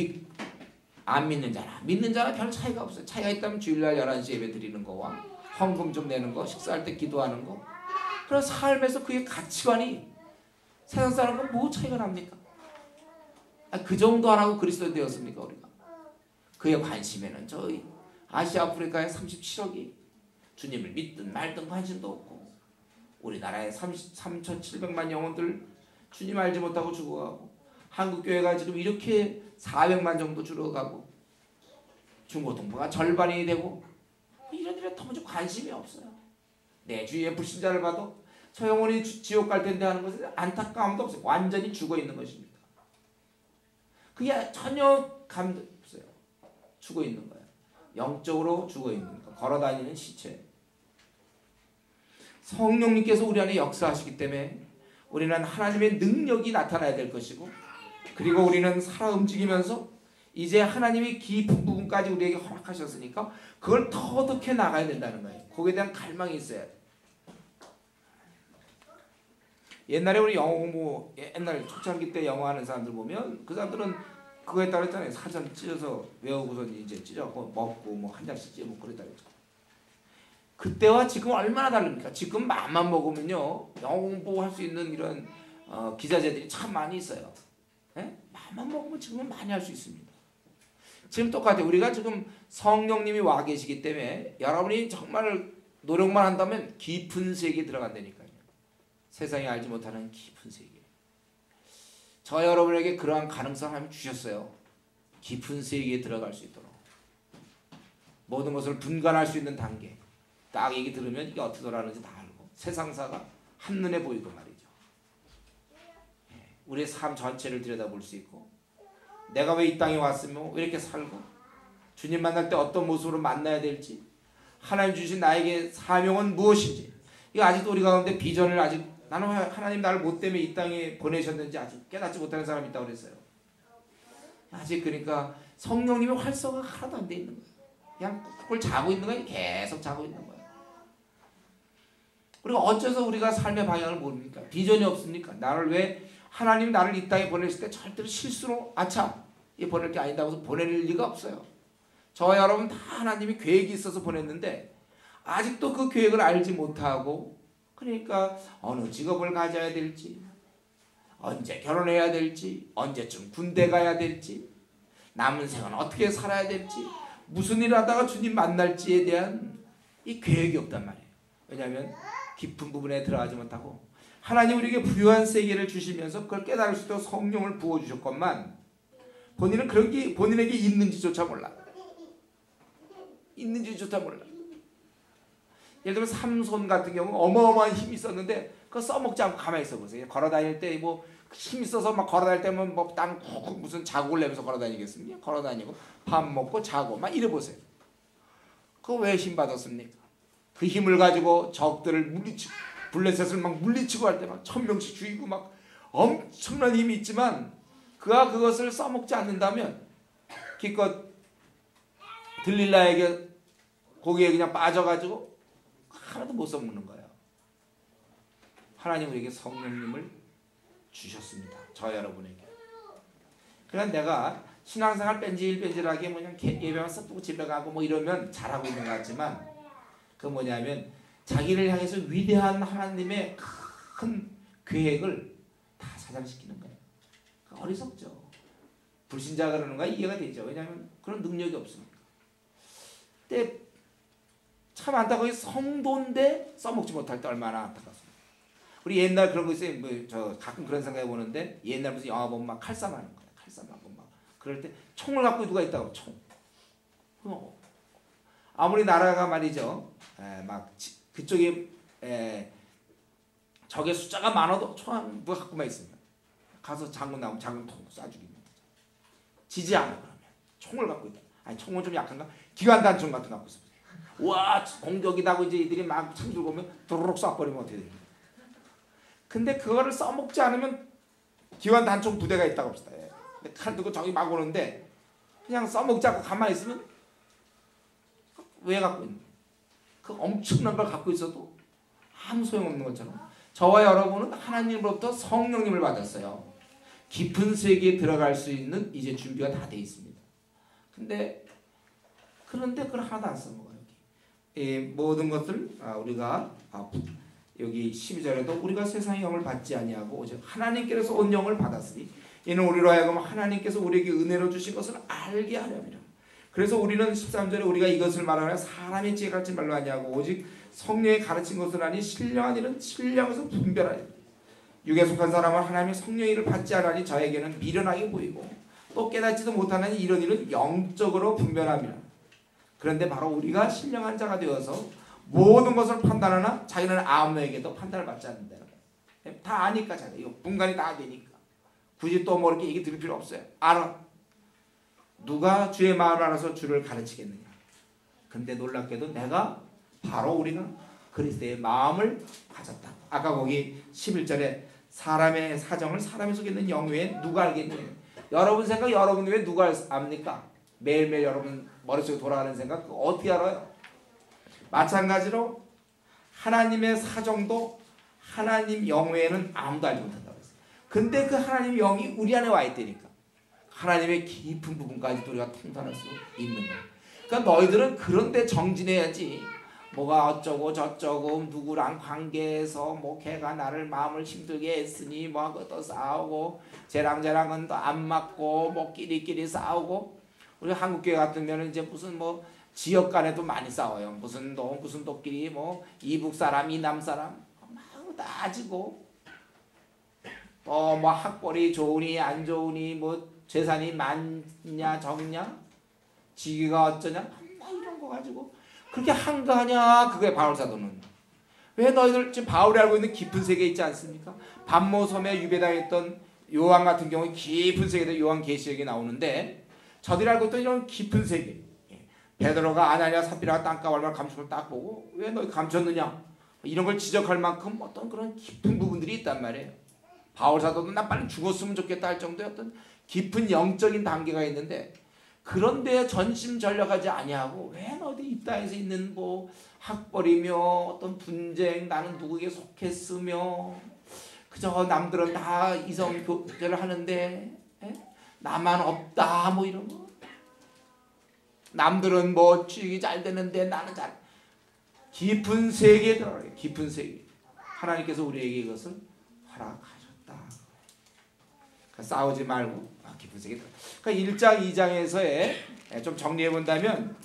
안 믿는 자나 믿는 자나 별 차이가 없어요. 차이가 있다면 주일날 11시 예배 드리는 거와 헌금 좀 내는 거, 식사할 때 기도하는 거, 그런 삶에서 그의 가치관이 세상 사람과 뭐 차이가 납니까? 그 정도 하라고 그리스도 되었습니까 우리가? 그의 관심에는 저희 아시아 아프리카의 37억이 주님을 믿든 말든 관심도 없고, 우리나라의 3,700만 영혼들 주님 알지 못하고 죽어가고, 한국교회가 지금 이렇게 400만 정도 줄어가고, 중고등부가 절반이 되고, 이런 일에 도무지 관심이 없어요. 내 주위에 불신자를 봐도 저 영혼이 지옥 갈 텐데 하는 것에 안타까움도 없어요. 완전히 죽어 있는 것입니다. 그게 전혀 감도 없어요. 죽어 있는 거예요. 영적으로 죽어 있는 거. 걸어다니는 시체. 성령님께서 우리 안에 역사하시기 때문에 우리는 하나님의 능력이 나타나야 될 것이고, 그리고 우리는 살아 움직이면서 이제 하나님이 깊은 부분까지 우리에게 허락하셨으니까 그걸 터득해 나가야 된다는 거예요. 거기에 대한 갈망이 있어야 돼요. 옛날에 우리 영어 공부, 옛날 초창기 때 영어 하는 사람들 보면 그 사람들은 그거에 따라 했잖아요. 사전 찢어서 외우고서 이제 찢어갖고 먹고 뭐 한 장씩 찢어 먹고 그랬다 그랬죠. 그때와 지금 얼마나 다릅니까? 지금 마음만 먹으면요 영어 공부할 수 있는 이런 기자재들이 참 많이 있어요. 예? 마음만 먹으면 지금은 많이 할 수 있습니다. 지금 똑같아요. 우리가 지금 성령님이 와 계시기 때문에 여러분이 정말 노력만 한다면 깊은 세계에 들어간다니까요. 세상이 알지 못하는 깊은 세계. 저 여러분에게 그러한 가능성을 하나님 주셨어요. 깊은 세계에 들어갈 수 있도록. 모든 것을 분간할 수 있는 단계. 딱 얘기 들으면 이게 어떻게 돌아가는지 다 알고, 세상사가 한눈에 보이고 말이죠. 우리의 삶 전체를 들여다볼 수 있고, 내가 왜 이 땅에 왔으며 왜 이렇게 살고, 주님 만날 때 어떤 모습으로 만나야 될지, 하나님 주신 나에게 사명은 무엇인지, 이거 아직도 우리 가운데 비전을 아직, 나는 왜 하나님 나를 뭐 때문에 이 땅에 보내셨는지 아직 깨닫지 못하는 사람이 있다고 그랬어요. 아직 그러니까 성령님의 활성화가 하나도 안 돼 있는 거예요. 그냥 꿀꿀 자고 있는 거예요. 계속 자고 있는 거예요. 그리고 어째서 우리가 삶의 방향을 모릅니까? 비전이 없습니까? 나를 왜 하나님이 나를 이 땅에 보냈을 때 절대로 실수로 아차 이 보낼 게 아니다고 해서 보낼 리가 없어요. 저와 여러분 다 하나님이 계획이 있어서 보냈는데 아직도 그 계획을 알지 못하고, 그러니까 어느 직업을 가져야 될지, 언제 결혼해야 될지, 언제쯤 군대 가야 될지, 남은 생은 어떻게 살아야 될지, 무슨 일 하다가 주님 만날지에 대한 이 계획이 없단 말이에요. 왜냐하면 깊은 부분에 들어가지 못하고 하나님 우리에게 부유한 세계를 주시면서 그걸 깨달을 수 있도록 성령을 부어주셨건만 본인은 그런 게 본인에게 있는지조차 몰라. 있는지조차 몰라. 예를 들면 삼손 같은 경우 어마어마한 힘이 있었는데 그거 써먹지 않고 가만히 있어 보세요. 걸어다닐 때 뭐 힘 있어서 막 걸어다닐 때면 뭐 땅 쿡쿡 무슨 자국을 내면서 걸어다니겠습니까? 걸어다니고 밥 먹고 자고 막 이래 보세요. 그거 왜 힘 받았습니까? 그 힘을 가지고 적들을 물리치고 블레셋을 막 물리치고 할 때 막 1000명씩 죽이고 막 엄청난 힘이 있지만 그가 그것을 써먹지 않는다면 기껏 들릴라에게 거기에 그냥 빠져가지고 하나도 못 써먹는 거예요. 하나님 우리에게 성령님을 주셨습니다. 저 여러분에게. 그러니까 내가 신앙생활 뺀질뺀질하게 그냥 예배만 썩고 집에 가고 뭐 이러면 잘하고 있는 것 같지만 그 뭐냐면 자기를 향해서 위대한 하나님의 큰 계획을 다 사장시키는 거예요. 어리석죠. 불신자가 그러는 거 이해가 되죠. 왜냐하면 그런 능력이 없으니까. 근데 참 안타까워 성도인데 써먹지 못할 때 얼마나 안타깝습니까. 우리 옛날 그런 거 있어요. 뭐 저 가끔 그런 생각해 보는데 옛날 무슨 영화 보면 막 칼싸움하는 거야. 칼싸움하고 막 그럴 때 총을 갖고 누가 있다고 총. 아무리 나라가 말이죠. 막 그쪽에 적의 숫자가 많아도 총 누가 갖고만 있으면 가서 장군 나오면 장군 통 쏴 죽이는 거죠. 지지 않아 그러면 총을 갖고 있다. 아니 총은 좀 약한가? 기관단총 같은 거 갖고 있어. 와 공격이다고 이제 이들이 막 창 들고 오면 도로록 쏴버리면 어떻게 됩니까? 근데 그거를 써먹지 않으면 기관단총 부대가 있다고 합시다. 칼 들고 저기 막 오는데 그냥 써먹지 않고 가만히 있으면 왜 갖고 있는 거예요? 그 엄청난 걸 갖고 있어도 아무 소용없는 것처럼 저와 여러분은 하나님으로부터 성령님을 받았어요. 깊은 세계에 들어갈 수 있는 이제 준비가 다 돼 있습니다. 그런데 그걸 하나도 안 써먹어요. 이 모든 것들 우리가 여기 12절에도 우리가 세상의 영을 받지 아니하고 오직 하나님께서 온 영을 받았으니 이는 우리로 하여금 하나님께서 우리에게 은혜로 주신 것을 알게 하려니라. 그래서 우리는 13절에 우리가 이것을 말하며 사람의 지혜 가르친 말로 아니하고 오직 성령이 가르친 것을 하니 신령한 일은 신령에서 분별하여 육에 속한 사람은 하나님의 성령의 일을 받지 않으니 저에게는 미련하게 보이고 또 깨닫지도 못하는 이런 일은 영적으로 분별함이라. 그런데 바로 우리가 신령한 자가 되어서 모든 것을 판단하나 자기는 아무에게도 판단을 받지 않는다는 거예요. 다 아니까 자기가 이거 분간이 다 되니까 굳이 또 뭐 이렇게 얘기 들을 필요 없어요. 알아. 누가 주의 마음을 알아서 주를 가르치겠느냐. 근데 놀랍게도 내가 바로 우리가 그리스도의 마음을 가졌다. 아까 거기 11절에 사람의 사정을 사람의 속에 있는 영 외에 누가 알겠느냐. 여러분 생각 여러분 외에 누가 압니까? 매일매일 여러분 머릿속에 돌아가는 생각 그거 어떻게 알아요? 마찬가지로 하나님의 사정도 하나님 영 외에는 아무도 알지 못한다고 했어요. 근데 그 하나님 영이 우리 안에 와 있다니까. 하나님의 깊은 부분까지도 우리가 통달할 수 있는 거예요. 그러니까 너희들은 그런데 정진해야지. 뭐가 어쩌고 저쩌고 누구랑 관계에서 뭐 걔가 나를 마음을 힘들게 했으니 뭐하고 또 싸우고 쟤랑은 또 안 맞고 뭐 끼리끼리 싸우고. 우리 한국교회 같으면 이제 무슨 뭐 지역 간에도 많이 싸워요. 무슨 도끼리 뭐 이북 사람 이남 사람 막 따지고 또 뭐 학벌이 좋으니 안 좋으니 뭐 재산이 많냐 적냐 지위가 어쩌냐 막 이런 거 가지고 그렇게 한가하냐. 그게 바울사도는. 왜 너희들 지금 바울이 알고 있는 깊은 세계 있지 않습니까? 반모섬에 유배당했던 요한 같은 경우 깊은 세계도 요한계시록에 나오는데 저들이 알고 있던 이런 깊은 세계. 베드로가 아나니아 삽비라가 땅값 얼마나 감추면 딱 보고 왜 너희 감췄느냐 이런 걸 지적할 만큼 어떤 그런 깊은 부분들이 있단 말이에요. 바울사도도 나 빨리 죽었으면 좋겠다 할 정도의 어떤 깊은 영적인 단계가 있는데 그런데 전심전력하지 아니하고 왜 너희들 이 땅에서 있는 뭐 학벌이며 어떤 분쟁 나는 누구에게 속했으며 그저 남들은 다 이성교제를 하는데 나만 없다 뭐 이런 거. 남들은 뭐 취직이 잘 되는데 나는 잘. 깊은 세계에 들어가요. 깊은 세계. 하나님께서 우리에게 이것을 허락하셨다. 그러니까 싸우지 말고 깊은 세계에 들어가. 그러니까 1장 2장에서의 좀 정리해 본다면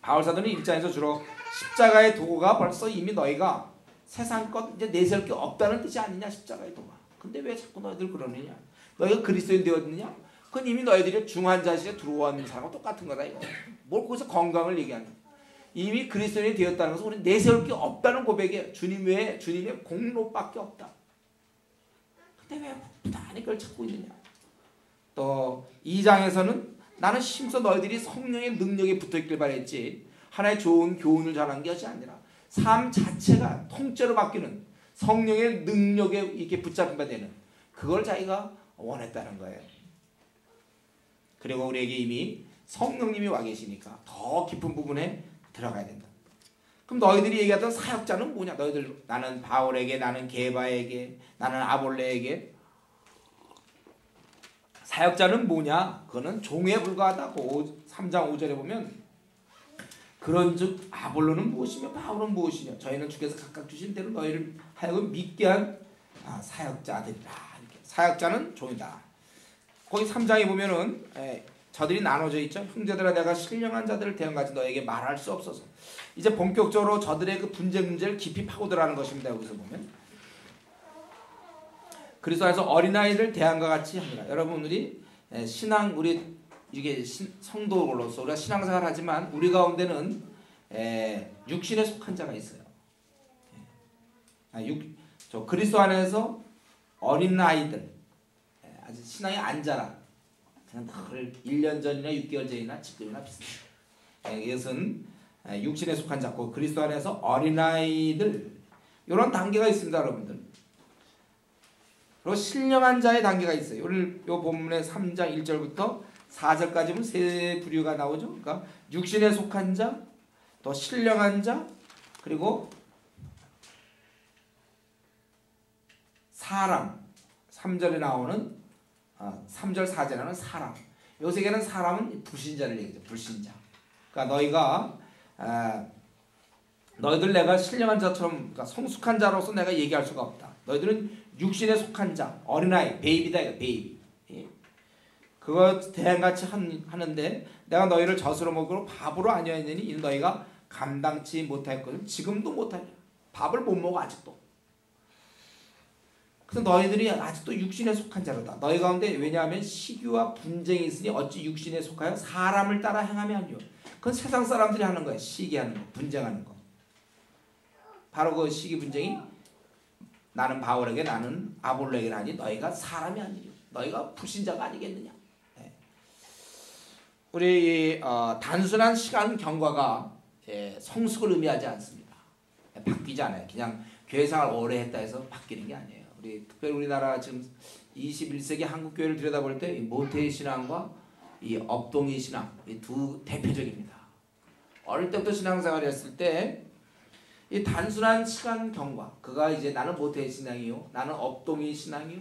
바울사도는 1장에서 주로 십자가의 도가 벌써 이미 너희가 세상 것 이제 내세울 게 없다는 뜻이 아니냐 십자가의 도가. 근데 왜 자꾸 너희들 그러느냐. 너희가 그리스도인 되었느냐? 그건 이미 너희들이 중환자실에 들어온 사람과 똑같은 거다 이거. 뭘 거기서 건강을 얘기하냐. 이미 그리스도인이 되었다는 것은 우리 내세울 게 없다는 고백이에요. 주님 외에 주님의 공로밖에 없다. 근데 왜 부단히 그걸 찾고 있느냐. 또 2장에서는 나는 심서 너희들이 성령의 능력에 붙어있길 바랬지 하나의 좋은 교훈을 전한 것이 아니라 삶 자체가 통째로 바뀌는 성령의 능력에 이렇게 붙잡힌 바 되는 그걸 자기가 원했다는 거예요. 그리고 우리에게 이미 성령님이 와 계시니까 더 깊은 부분에 들어가야 된다. 그럼 너희들이 얘기하던 사역자는 뭐냐? 너희들 나는 바울에게 나는 게바에게 나는 아볼레에게 사역자는 뭐냐? 그거는 종에 불과하다고 3장 5절에 보면 그런즉 아볼로는 무엇이며 바울은 무엇이냐? 저희는 주께서 각각 주신 대로 너희를 하여금 믿게 한 사역자들이라. 사역자는 종이다. 거기 3장에 보면은 저들이 나눠져 있죠. 형제들아 내가 신령한 자들을 대형같이 너에게 말할 수 없어서. 이제 본격적으로 저들의 그 분쟁 문제를 깊이 파고들어가는 것입니다. 여기서 보면 그리스도 안에서 어린아이들 대항과 같이 합니다. 여러분들이 신앙 우리 이게 성도로서 우리가 신앙생활을 하지만 우리 가운데는 육신에 속한 자가 있어요. 저 그리스도 안에서 어린아이들 아직 신앙이 안 자라 그냥 늘 1년 전이나 6개월 전이나 지금이나 비슷해요. 이것은 육신에 속한 자고 그리스도 안에서 어린아이들 이런 단계가 있습니다. 여러분들. 그리고 신령한 자의 단계가 있어요. 오늘 이 본문의 3장 1절부터 4절까지 보면 세 부류가 나오죠. 그러니까 육신에 속한 자, 또 신령한 자, 그리고 사람. 3절에 나오는 3절 4절에 나오는 사람. 요새에는 사람은 불신자를 얘기하죠. 불신자. 그러니까 너희가 너희들 내가 신령한 자처럼 그러니까 성숙한 자로서 내가 얘기할 수가 없다. 너희들은 육신에 속한 자, 어린아이, 베이비다 이거 베이비. 예. 그거 대안같이 하는데 내가 너희를 젖으로 먹으러 밥으로 아니하였느니 이는 너희가 감당치 못하였거든. 지금도 못하냐. 밥을 못 먹어 아직도. 그래서 너희들이 아직도 육신에 속한 자로다. 너희 가운데 왜냐하면 시기와 분쟁이 있으니 어찌 육신에 속하여 사람을 따라 행하며 하니요. 그건 세상 사람들이 하는 거야. 시기하는 거, 분쟁하는 거. 바로 그 시기 분쟁이 나는 바울에게 나는 아볼로에게 하니 너희가 사람이 아니요. 너희가 불신자가 아니겠느냐. 네. 우리 단순한 시간 경과가 성숙을 의미하지 않습니다. 바뀌지 않아요. 그냥 교회 생활 오래 했다 해서 바뀌는 게 아니에요. 우리 특별히 우리나라 지금 21세기 한국 교회를 들여다볼 때 이 모태의 신앙과 이 업동의 신앙 이 두 대표적입니다. 어릴 때부터 신앙생활을 했을 때 이 단순한 시간 경과 그가 이제 나는 모태의 신앙이요 나는 업동의 신앙이요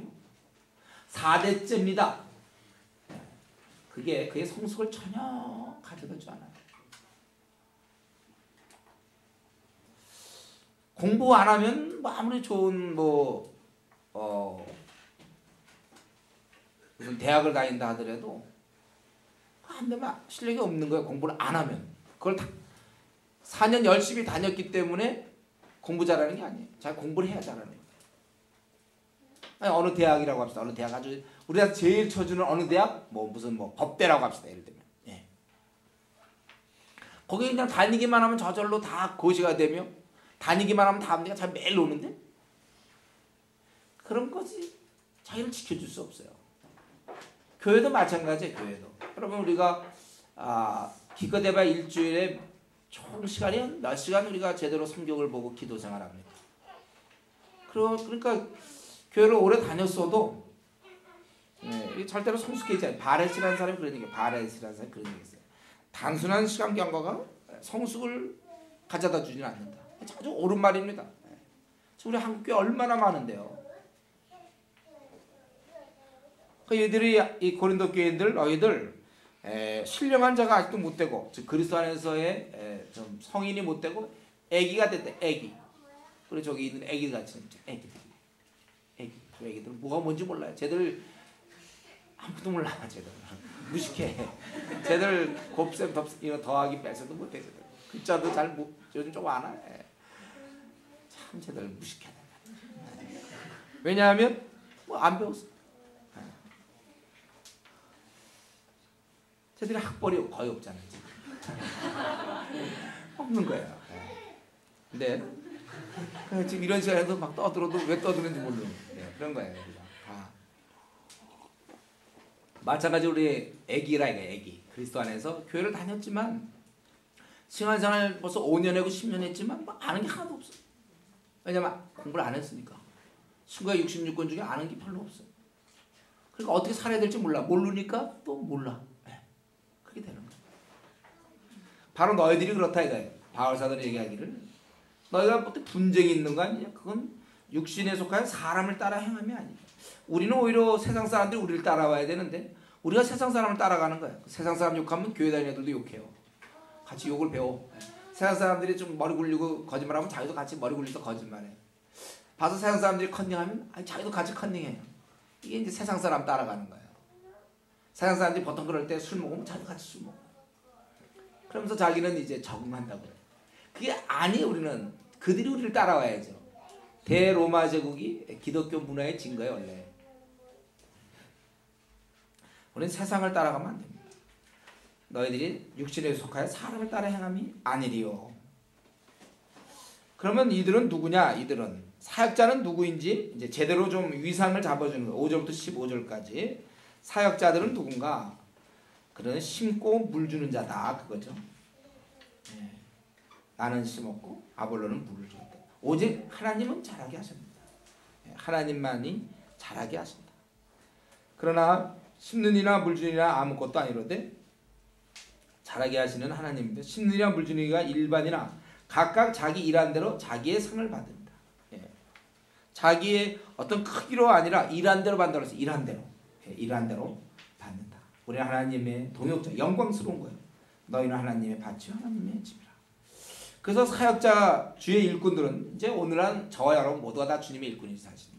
4대째입니다. 그게 성숙을 전혀 가져다 주지 않아요. 공부 안 하면 뭐 아무리 좋은 무슨 대학을 다닌다 하더라도 안 되면 실력이 없는 거예요. 공부를 안 하면. 그걸 다 4년 열심히 다녔기 때문에 공부 잘하는 게 아니에요. 잘 공부를 해야 잘하는 거예요. 아니, 어느 대학이라고 합시다. 어느 대학 아주 우리가 제일 쳐주는 어느 대학 무슨 법대라고 합시다. 예를 들면. 예. 거기 그냥 다니기만 하면 저절로 다 고시가 되며 다니기만 하면 다음 내가 잘 매일 오는데 그런 것이 자기를 지켜줄 수 없어요. 교회도 마찬가지예요. 교회도. 그러면 우리가 기껏해봐 일주일에 총 시간이 몇 시간 우리가 제대로 성경을 보고 기도 생활합니다. 그러니까 교회를 오래 다녔어도 절대로 성숙해지지 않아요. 바렛이라는 사람이 그런 얘기예요. 바렛이라는 사람이 그런 얘기했어요. 단순한 시간 경과가 성숙을 가져다 주지는 않는다. 아주 옳은 말입니다. 우리 한국 교회 얼마나 많은데요. 얘들이 이 고린도 교인들 너희들 신령한 자가 아직도 못 되고 즉 그리스도 안에서의 좀 성인이 못 되고 애기가 됐대. 애기. 그리고 저기 있는 애기 같이 애기들 뭐가 뭔지 몰라요. 쟤들 아무도 몰라. 쟤들 무식해. 쟤들 곱셈 이거 더하기 빼서도 못해. 쟤들 글자도 잘 못 요즘 좀 안 해. 참 쟤들 무식해. 왜냐하면 안 배웠어. 쟤들이 학벌이 거의 없잖아요. 없는 거예요. 근데 지금 이런 시간에도 막 떠들어도 왜 떠드는지 모르는 그런 거예요. 마찬가지 우리 애기라 이거 애기. 그리스도 안에서 교회를 다녔지만 신앙생활 벌써 5년 하고 10년 했지만 뭐 아는 게 하나도 없어. 왜냐면 공부를 안 했으니까. 신구약 66권 중에 아는 게 별로 없어. 그러니까 어떻게 살아야 될지 몰라. 모르니까 또 몰라. 그렇게 되는 거야. 바로 너희들이 그렇다 이거예요. 바울 사도는 얘기하기를 너희가 어떻게 분쟁이 있는 거 아니냐? 그건 육신에 속하여 사람을 따라 행함이 아니야. 우리는 오히려 세상 사람들이 우리를 따라와야 되는데 우리가 세상 사람을 따라가는 거야. 세상 사람 욕하면 교회 다니는 애들도 욕해요. 같이 욕을 배워. 세상 사람들이 좀 머리 굴리고 거짓말하면 자기도 같이 머리 굴려서 거짓말해. 봐서 세상 사람들이 컨닝하면 자기도 같이 컨닝해요. 이게 이제 세상 사람 따라가는 거예요. 세상 사람들이 보통 그럴 때 술 먹으면 자기도 같이 술 먹어. 그러면서 자기는 이제 적응한다고 그래요. 그게 아니에요. 우리는 그들이 우리를 따라와야죠. 대로마 제국이 기독교 문화의 증거예요. 원래 우리는 세상을 따라가면 안 됩니다. 너희들이 육신에 속하여 사람을 따라 행함이 아니리요. 그러면 이들은 누구냐? 이들은 사역자는 누구인지 이제 제대로 좀 위상을 잡아주는 거예요. 5절부터 15절까지 사역자들은 누군가? 그는 심고 물 주는 자다 그거죠. 나는 심었고 아볼로는 물을 줬다. 오직 하나님은 자라게 하십니다. 하나님만이 자라게 하신다. 그러나 심는 이나 물 주는 이나 아무것도 아니로되 자라게 하시는 하나님인데 심는 이나 물 주는 이가 일반이나 각각 자기 일한 대로 자기의 상을 받는다. 자기의 어떤 크기로 아니라 일한 대로 받는다. 일한 대로. 일한 대로 받는다. 우리는 하나님의 동역자, 영광스러운 거예요. 너희는 하나님의 밭이요 하나님의 집이라. 그래서 사역자 주의 일꾼들은 이제 오늘날 저와 여러분 모두가 다 주님의 일꾼이지 사실.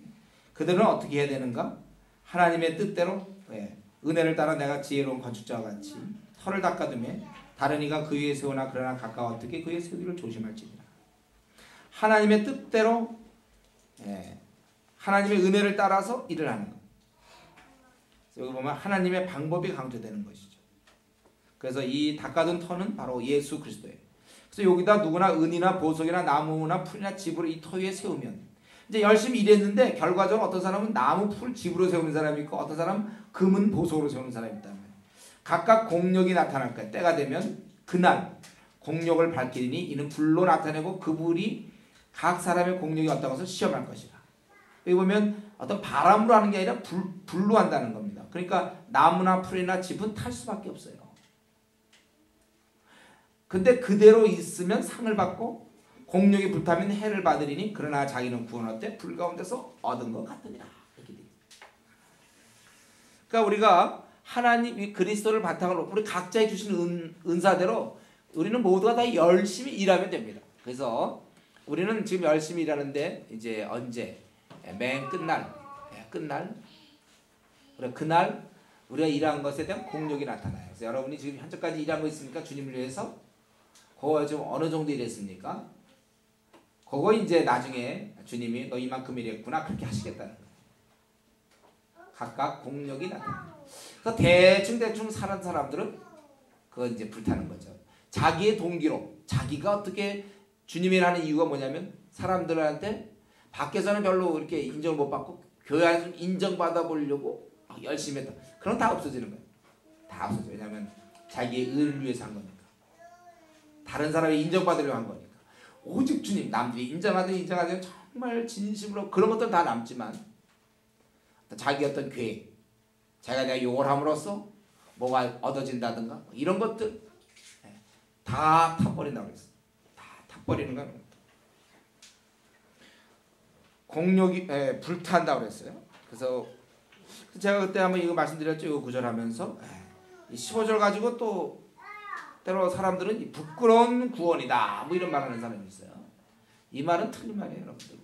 그들은 어떻게 해야 되는가? 하나님의 뜻대로 은혜를 따라 내가 지혜로운 건축자와 같이 터를 닦아두며 다른 이가 그 위에 세우나 그러나 가까워 어떻게 그 위에 세우기를 조심할지니라. 하나님의 뜻대로 하나님의 은혜를 따라서 일을 하는 것. 여기 보면 하나님의 방법이 강조되는 것이죠. 그래서 이 닦아둔 터는 바로 예수 그리스도예요. 그래서 여기다 누구나 은이나 보석이나 나무나 풀이나 집으로 이 터 위에 세우면 이제 열심히 일했는데 결과적으로 어떤 사람은 나무, 풀, 집으로 세우는 사람이 있고 어떤 사람은 금은 보석으로 세우는 사람이 있다면 각각 공력이 나타날 거예요. 때가 되면 그날 공력을 밝히니 이는 불로 나타내고 그 불이 각 사람의 공력이 어떤 것을 시험할 것이라. 여기 보면 어떤 바람으로 하는 게 아니라 불로 한다는 겁니다. 그러니까 나무나 풀이나 집은 탈 수밖에 없어요. 근데 그대로 있으면 상을 받고 공력이 불타면 해를 받으리니 그러나 자기는 구원 얻되 불 가운데서 얻은 것 같으니라. 이렇게 돼요. 그러니까 우리가 하나님 그리스도를 바탕으로 우리 각자의 주신 은사대로 우리는 모두가 다 열심히 일하면 됩니다. 그래서 우리는 지금 열심히 일하는데 이제 언제 맨 끝날 그날 우리가 일한 것에 대한 공력이 나타나요. 그래서 여러분이 지금 현재까지 일한 거 있습니까? 주님을 위해서 그거 지금 어느 정도 일했습니까? 그거 이제 나중에 주님이 너 이만큼 일했구나 그렇게 하시겠다는 거예요. 각각 공력이 나타나요. 그래서 대충 사는 사람들은 그거 이제 불타는 거죠. 자기의 동기로 자기가 어떻게 주님을 하는 이유가 뭐냐면 사람들한테 밖에서는 별로 이렇게 인정을 못 받고 교회 안에서 인정받아 보려고 열심히 했다. 그럼 다 없어지는 거예요. 다 없어져요. 왜냐하면 자기의 의를 위해서 한 거니까. 다른 사람이 인정받으려고 한 거니까. 오직 주님, 남들이 인정하든 정말 진심으로 그런 것들은 다 남지만 자기 어떤 계획, 자기가 내가 요걸 함으로써 뭐가 얻어진다든가 이런 것들 다 타버린다고 그랬어요. 다 타버리는 거예요. 공력이 불탄다고 그랬어요. 그래서 제가 그때 한번 이거 말씀드렸죠. 이거 구절하면서 이 15절 가지고 또 때로 사람들은 부끄러운 구원이다 뭐 이런 말하는 사람이 있어요. 이 말은 틀린 말이에요, 여러분들.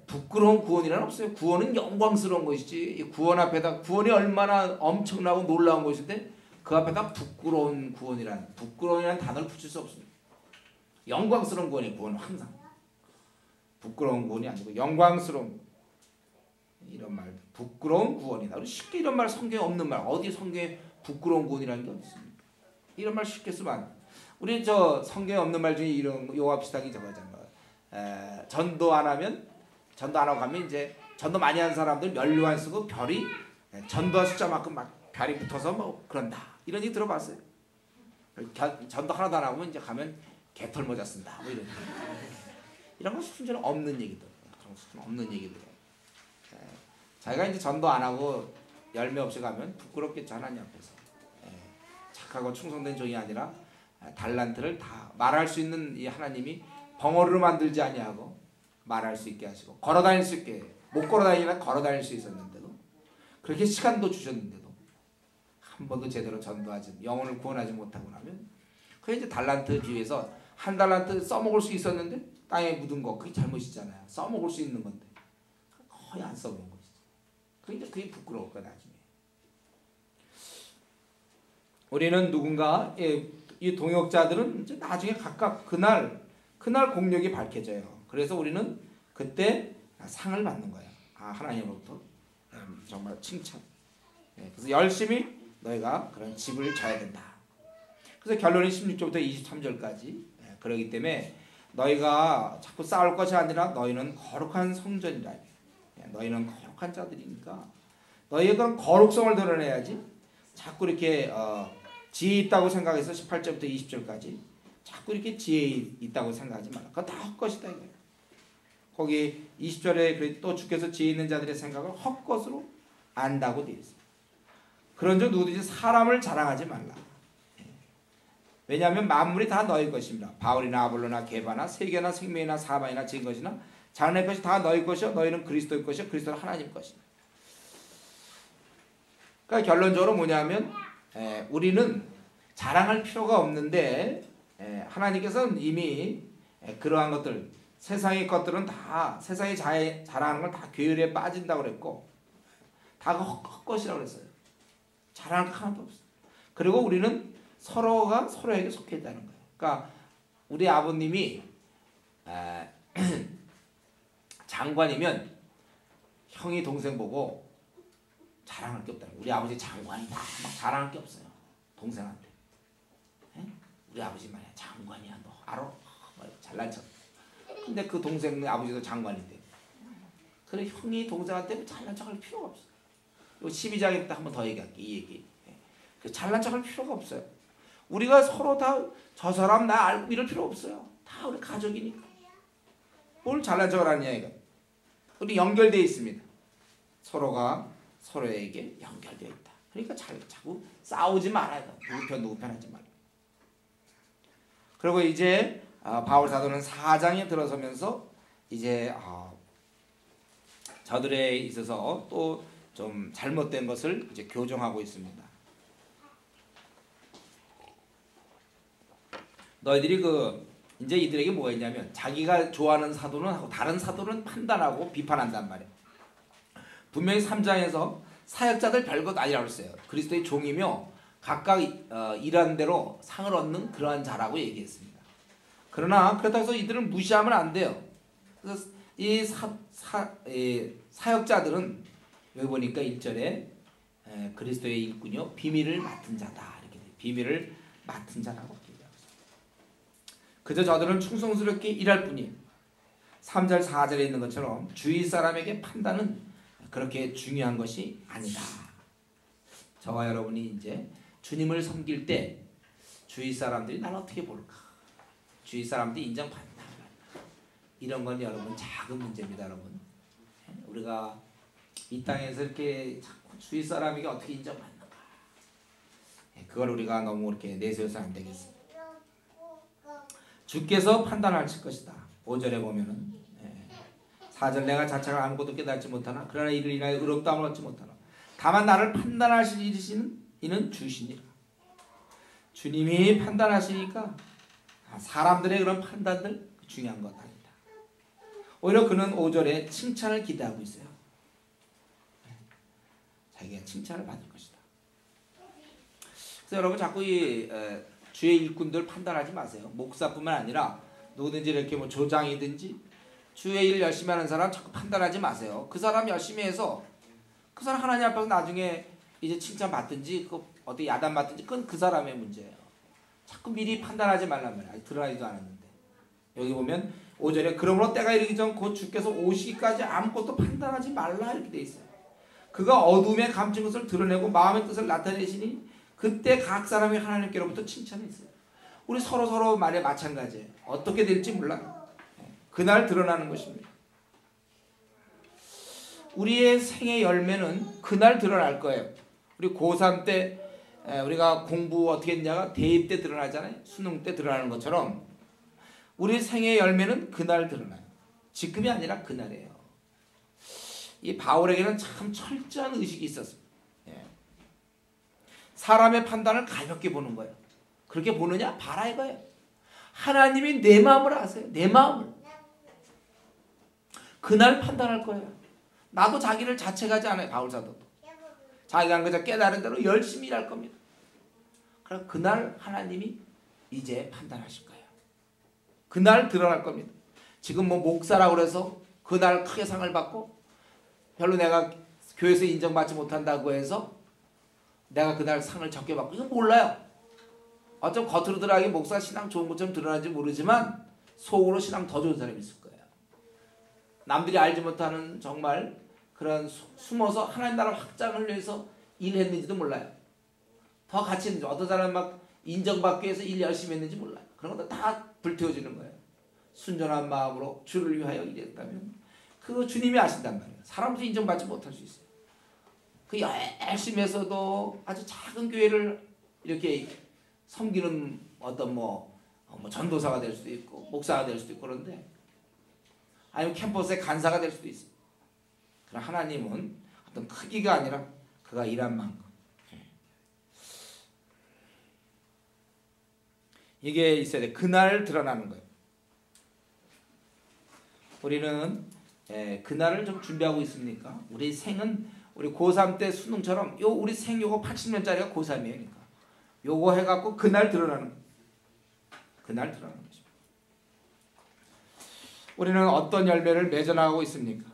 부끄러운 구원이란 없어요. 구원은 영광스러운 것이지. 구원 앞에다 구원이 얼마나 엄청나고 놀라운 것인데 그 앞에다 부끄러운이라는 단어를 붙일 수 없습니다. 영광스러운 구원은 항상 부끄러운 구원이 아니고 영광스러운 이런 말 부끄러운 구원이다. 우리 쉽게 이런 말 성경에 없는 말 어디 성경에 부끄러운 구원이라는 게 어디 있습니까? 이런 말 쉽게 쓰면 안 돼. 우리 저 성경에 없는 말 중에 이런 요와 비슷하게 저거잖아. 전도 안 하고 가면 이제 전도 많이 하는 사람들 면류 안 쓰고 별이 전도 숫자만큼 막 별이 붙어서 뭐 그런다. 이런 얘기 들어봤어요. 전도 하나도 안 하고 이제 가면 개털 모자 쓴다. 뭐 이런 거 순전히 없는 얘기들. 그런 거 없는 얘기들. 자기가 이제 전도 안 하고 열매 없이 가면 부끄럽겠죠, 하나님 앞에서. 착하고 충성된 종이 아니라 달란트를 다 말할 수 있는 이 하나님이 벙어리로 만들지 아니하고 말할 수 있게 하시고 걸어다닐 수 있게 못 걸어다니나 걸어다닐 수 있었는데도 그렇게 시간도 주셨는데도 한 번도 제대로 전도하지 영혼을 구원하지 못하고 나면 그 이제 달란트 비유에서 한 달란트 써먹을 수 있었는데 땅에 묻은 거 그게 잘못이잖아요. 써먹을 수 있는 건데 거의 안 써먹은 것이죠. 그게 부끄러울 거야 나중에. 우리는 누군가 이 동역자들은 이제 나중에 각각 그날 공력이 밝혀져요. 그래서 우리는 그때 상을 받는 거예요. 하나님으로부터 정말 칭찬. 그래서 열심히 너희가 그런 집을 져야 된다. 그래서 결론이 16절부터 23절까지. 그러기 때문에 너희가 자꾸 싸울 것이 아니라 너희는 거룩한 성전이라. 너희는 거룩한 자들이니까 너희의 그런 거룩성을 드러내야지. 자꾸 이렇게 지혜 있다고 생각해서 18절부터 20절까지 자꾸 이렇게 지혜 있다고 생각하지 말라. 그건 다 헛것이다 이거예요. 거기 20절에 또 주께서 지혜 있는 자들의 생각을 헛것으로 안다고 되어 있어요. 그런즉 누구든지 사람을 자랑하지 말라. 왜냐하면 만물이 다 너희 것입니다. 바울이나 아볼로나 게바나 세계나 생명이나 사방이나 진 것이나 장래 것이 다 너희 것이요 너희는 그리스도의 것이요 그리스도는 하나님 것이다. 그러니까 결론적으로 뭐냐면 우리는 자랑할 필요가 없는데 하나님께서는 이미 그러한 것들, 세상의 것들은 다 세상이 자랑하는 건 다 괴율에 빠진다고 그랬고 다 헛것이라고 그랬어요. 자랑할 거 하나도 없어요. 그리고 우리는 서로가 서로에게 속해 있다는 거예요. 그러니까 우리 아버님이 장관이면 형이 동생 보고 자랑할 게 없다는 거예요. 우리 아버지 장관이다 막 자랑할 게 없어요. 동생한테. 우리 아버지 말이야 장관이야 너 알아? 잘난 척. 근데 그 동생 아버지도 장관인데 그래 형이 동생한테 잘난 척할 필요가 없어요. 요 12장에 한번 더 얘기할게. 이 얘기. 잘난 척할 필요가 없어요. 우리가 서로 다 저 사람 나 알고 이럴 필요 없어요. 다 우리 가족이니까. 뭘 잘난 척을 하느냐 이거. 우리 연결되어 있습니다. 서로가 서로에게 연결되어 있다. 그러니까 자꾸 싸우지 말아요. 누구 편 하지 말고. 그리고 이제 바울 사도는 4장에 들어서면서 이제 저들에 있어서 또 좀 잘못된 것을 이제 교정하고 있습니다. 너희들이 이제 이들에게 뭐가 있냐면 자기가 좋아하는 사도는 하고 다른 사도는 판단하고 비판한단 말이에요. 분명히 3장에서 사역자들 별것 아니라고 했어요. 그리스도의 종이며 각각 일하는 대로 상을 얻는 그러한 자라고 얘기했습니다. 그러나 그렇다고 해서 이들은 무시하면 안 돼요. 그래서 이 사역자들은 여기 보니까 1절에 그리스도의 일꾼이요 비밀을 맡은 자다 이렇게 돼요. 비밀을 맡은 자라고 얘기하고 있습니다. 그저 저들은 충성스럽게 일할 뿐이에요. 3절 4절에 있는 것처럼 주위 사람에게 판단은 그렇게 중요한 것이 아니다. 저와 여러분이 이제 주님을 섬길 때 주위 사람들이 날 어떻게 볼까? 주위 사람들이 인정받나? 이런 건 여러분 작은 문제입니다, 여러분. 우리가 이 땅에서 이렇게 자꾸 주위 사람에게 어떻게 인정받는가? 그걸 우리가 너무 이렇게 내세워서 안 되겠습니다. 주께서 판단하실 것이다. 5절에 보면은 4절 내가 자체가 아무것도 깨닫지 못하나 그러나 이를 인하여 의롭다함을 얻지 못하나 다만 나를 판단하실 이르시는 이는 주시니라. 주님이 판단하시니까 사람들의 그런 판단들 중요한 것 아니다. 오히려 그는 5절에 칭찬을 기대하고 있어요. 자기가 칭찬을 받을 것이다. 그래서 여러분 자꾸 이 주의 일꾼들 판단하지 마세요. 목사뿐만 아니라 누구든지 이렇게 뭐 조장이든지 주의 일 열심히 하는 사람 자꾸 판단하지 마세요. 그 사람 열심히 해서 그 사람 하나님 앞에서 나중에 이제 칭찬 받든지 어디 야단 받든지 그건 그 사람의 문제예요. 자꾸 미리 판단하지 말란 말이야. 드러나지도 않았는데. 여기 보면 5절에 그러므로 때가 이르기 전 곧 주께서 오시기까지 아무것도 판단하지 말라 이렇게 돼 있어요. 그가 어둠에 감춘 것을 드러내고 마음의 뜻을 나타내시니 그때 각 사람이 하나님께로부터 칭찬했어요. 우리 서로 말에 마찬가지예요. 어떻게 될지 몰라요. 그날 드러나는 것입니다. 우리의 생의 열매는 그날 드러날 거예요. 우리 고3 때 우리가 공부 어떻게 했냐가 대입 때 드러나잖아요. 수능 때 드러나는 것처럼 우리 생의 열매는 그날 드러나요. 지금이 아니라 그날이에요. 이 바울에게는 참 철저한 의식이 있었어요. 사람의 판단을 가볍게 보는 거예요. 그렇게 보느냐? 봐라 이거예요. 하나님이 내 마음을 아세요. 내 마음을. 그날 판단할 거예요. 나도 자기를 자책하지 않아요. 바울사도도. 자기가 그저 깨달은 대로 열심히 일할 겁니다. 그럼 그날 하나님이 이제 판단하실 거예요. 그날 드러날 겁니다. 지금 뭐 목사라고 그래서 그날 크게 상을 받고 별로 내가 교회에서 인정받지 못한다고 해서 내가 그날 상을 적게 받고 이건 몰라요. 어쩜 겉으로 드러나게 목사 신앙 좋은 것처럼 드러나는지 모르지만 속으로 신앙 더 좋은 사람이 있을 거예요. 남들이 알지 못하는 정말 그런 숨어서 하나님 나라 확장을 위해서 일했는지도 몰라요. 더 같이 했는지 어떤 사람은 막 인정받기 위해서 일 열심히 했는지 몰라요. 그런 것도 다 불태워지는 거예요. 순전한 마음으로 주를 위하여 일했다면 그거 주님이 아신단 말이에요. 사람도 인정받지 못할 수 있어요. 그 열심히 해서도 아주 작은 교회를 이렇게 섬기는 어떤 뭐 전도사가 될 수도 있고 목사가 될 수도 있고 그런데 아니면 캠퍼스의 간사가 될 수도 있어요. 그러나 하나님은 어떤 크기가 아니라 그가 일한 만큼 이게 있어야 돼. 그날 드러나는 거예요. 우리는 그날을 좀 준비하고 있습니까? 우리 생은 우리 고3 때 수능처럼 우리 생 요거 80년짜리가 고3이에요. 그러니까 요거 해갖고 그날 드러나는 거예요. 그날 드러나는 것입니다. 우리는 어떤 열매를 맺어나가고 있습니까?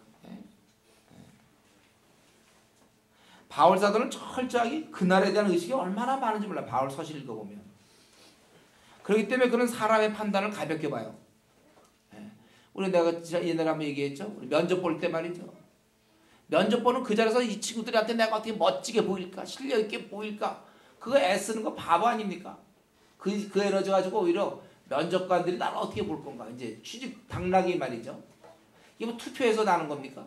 바울 사도는 철저하게 그날에 대한 의식이 얼마나 많은지 몰라요. 바울 서실 읽어보면. 그렇기 때문에 그런 사람의 판단을 가볍게 봐요. 우리 내가 옛날에 한번 얘기했죠. 우리 면접 볼 때 말이죠. 면접 보는 그 자리에서 이 친구들한테 내가 어떻게 멋지게 보일까, 실력 있게 보일까, 그거 애쓰는 거 바보 아닙니까? 그 에너지 가지고 오히려 면접관들이 나를 어떻게 볼 건가. 이제 취직 당락이 말이죠. 이게 뭐 투표해서 나는 겁니까?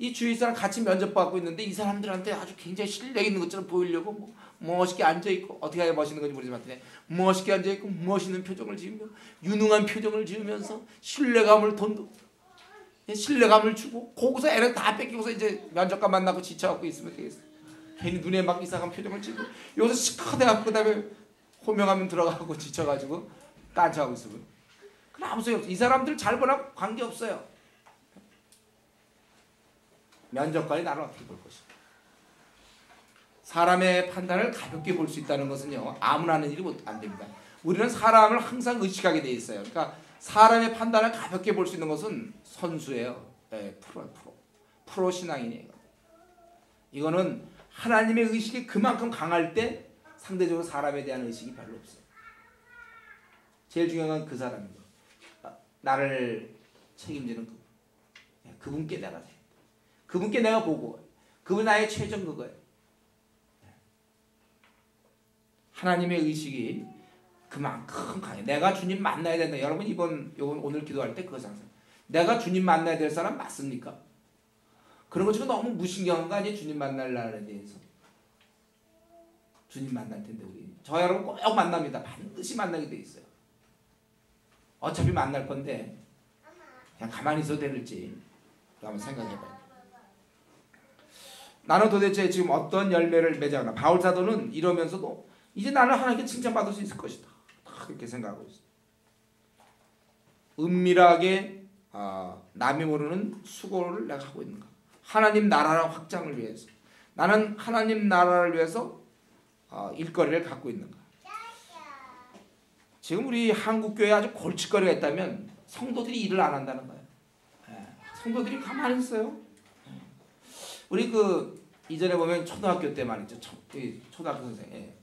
이 주위 사람 같이 면접 받고 있는데 이 사람들한테 아주 굉장히 실력 있는 것처럼 보이려고 뭐 멋있게 앉아있고, 어떻게 해야 멋있는 건지 모르지만 멋있게 앉아있고 멋있는 표정을 지으며 유능한 표정을 지으면서 신뢰감을 주고, 거기서 애를 다 뺏기고서 이제 면접관 만나고 지쳐갖고 있으면 되겠어요. 괜히 눈에 막 이상한 표정을 지고 여기서 시커대갖고 그 다음에 호명하면 들어가고 지쳐가지고 딴척하고 있으면 그럼 아무 소리 없어요. 이 사람들 잘 보나 관계없어요. 면접관이 나를 어떻게 볼 것인가. 사람의 판단을 가볍게 볼 수 있다는 것은요, 아무나 하는 일이 안 됩니다. 우리는 사람을 항상 의식하게 돼 있어요. 그러니까 사람의 판단을 가볍게 볼 수 있는 것은 선수예요. 프로 신앙이에요. 이거는 하나님의 의식이 그만큼 강할 때 상대적으로 사람에 대한 의식이 별로 없어요. 제일 중요한 건 그 사람이고, 나를 책임지는 그분. 그분께 내가 돼. 그분께 내가 보고, 그분 나의 최종 그거예요. 하나님의 의식이 그만큼 강해. 내가 주님 만나야 된다. 여러분 이번 오늘 기도할 때 그거 상상. 내가 주님 만나야 될 사람 맞습니까? 그런 거 지금 너무 무신경한 거 아니에요? 주님 만날 날에 대해서. 주님 만날 텐데 우리. 저 여러분 꼭 만납니다. 반드시 만나게 돼 있어요. 어차피 만날 건데 그냥 가만히 있어도 될지 한번 생각해봐요. 나는 도대체 지금 어떤 열매를 맺어가나. 바울 사도는 이러면서도 이제 나는 하나님께 칭찬받을 수 있을 것이다. 그렇게 생각하고 있어요. 은밀하게 남이 모르는 수고를 내가 하고 있는가. 하나님 나라 확장을 위해서. 나는 하나님 나라를 위해서 일거리를 갖고 있는가. 지금 우리 한국교회에 아주 골칫거리가 있다면 성도들이 일을 안 한다는 거예요. 성도들이 가만히 있어요. 우리 이전에 보면 초등학교 때 말이죠. 초등학교 선생.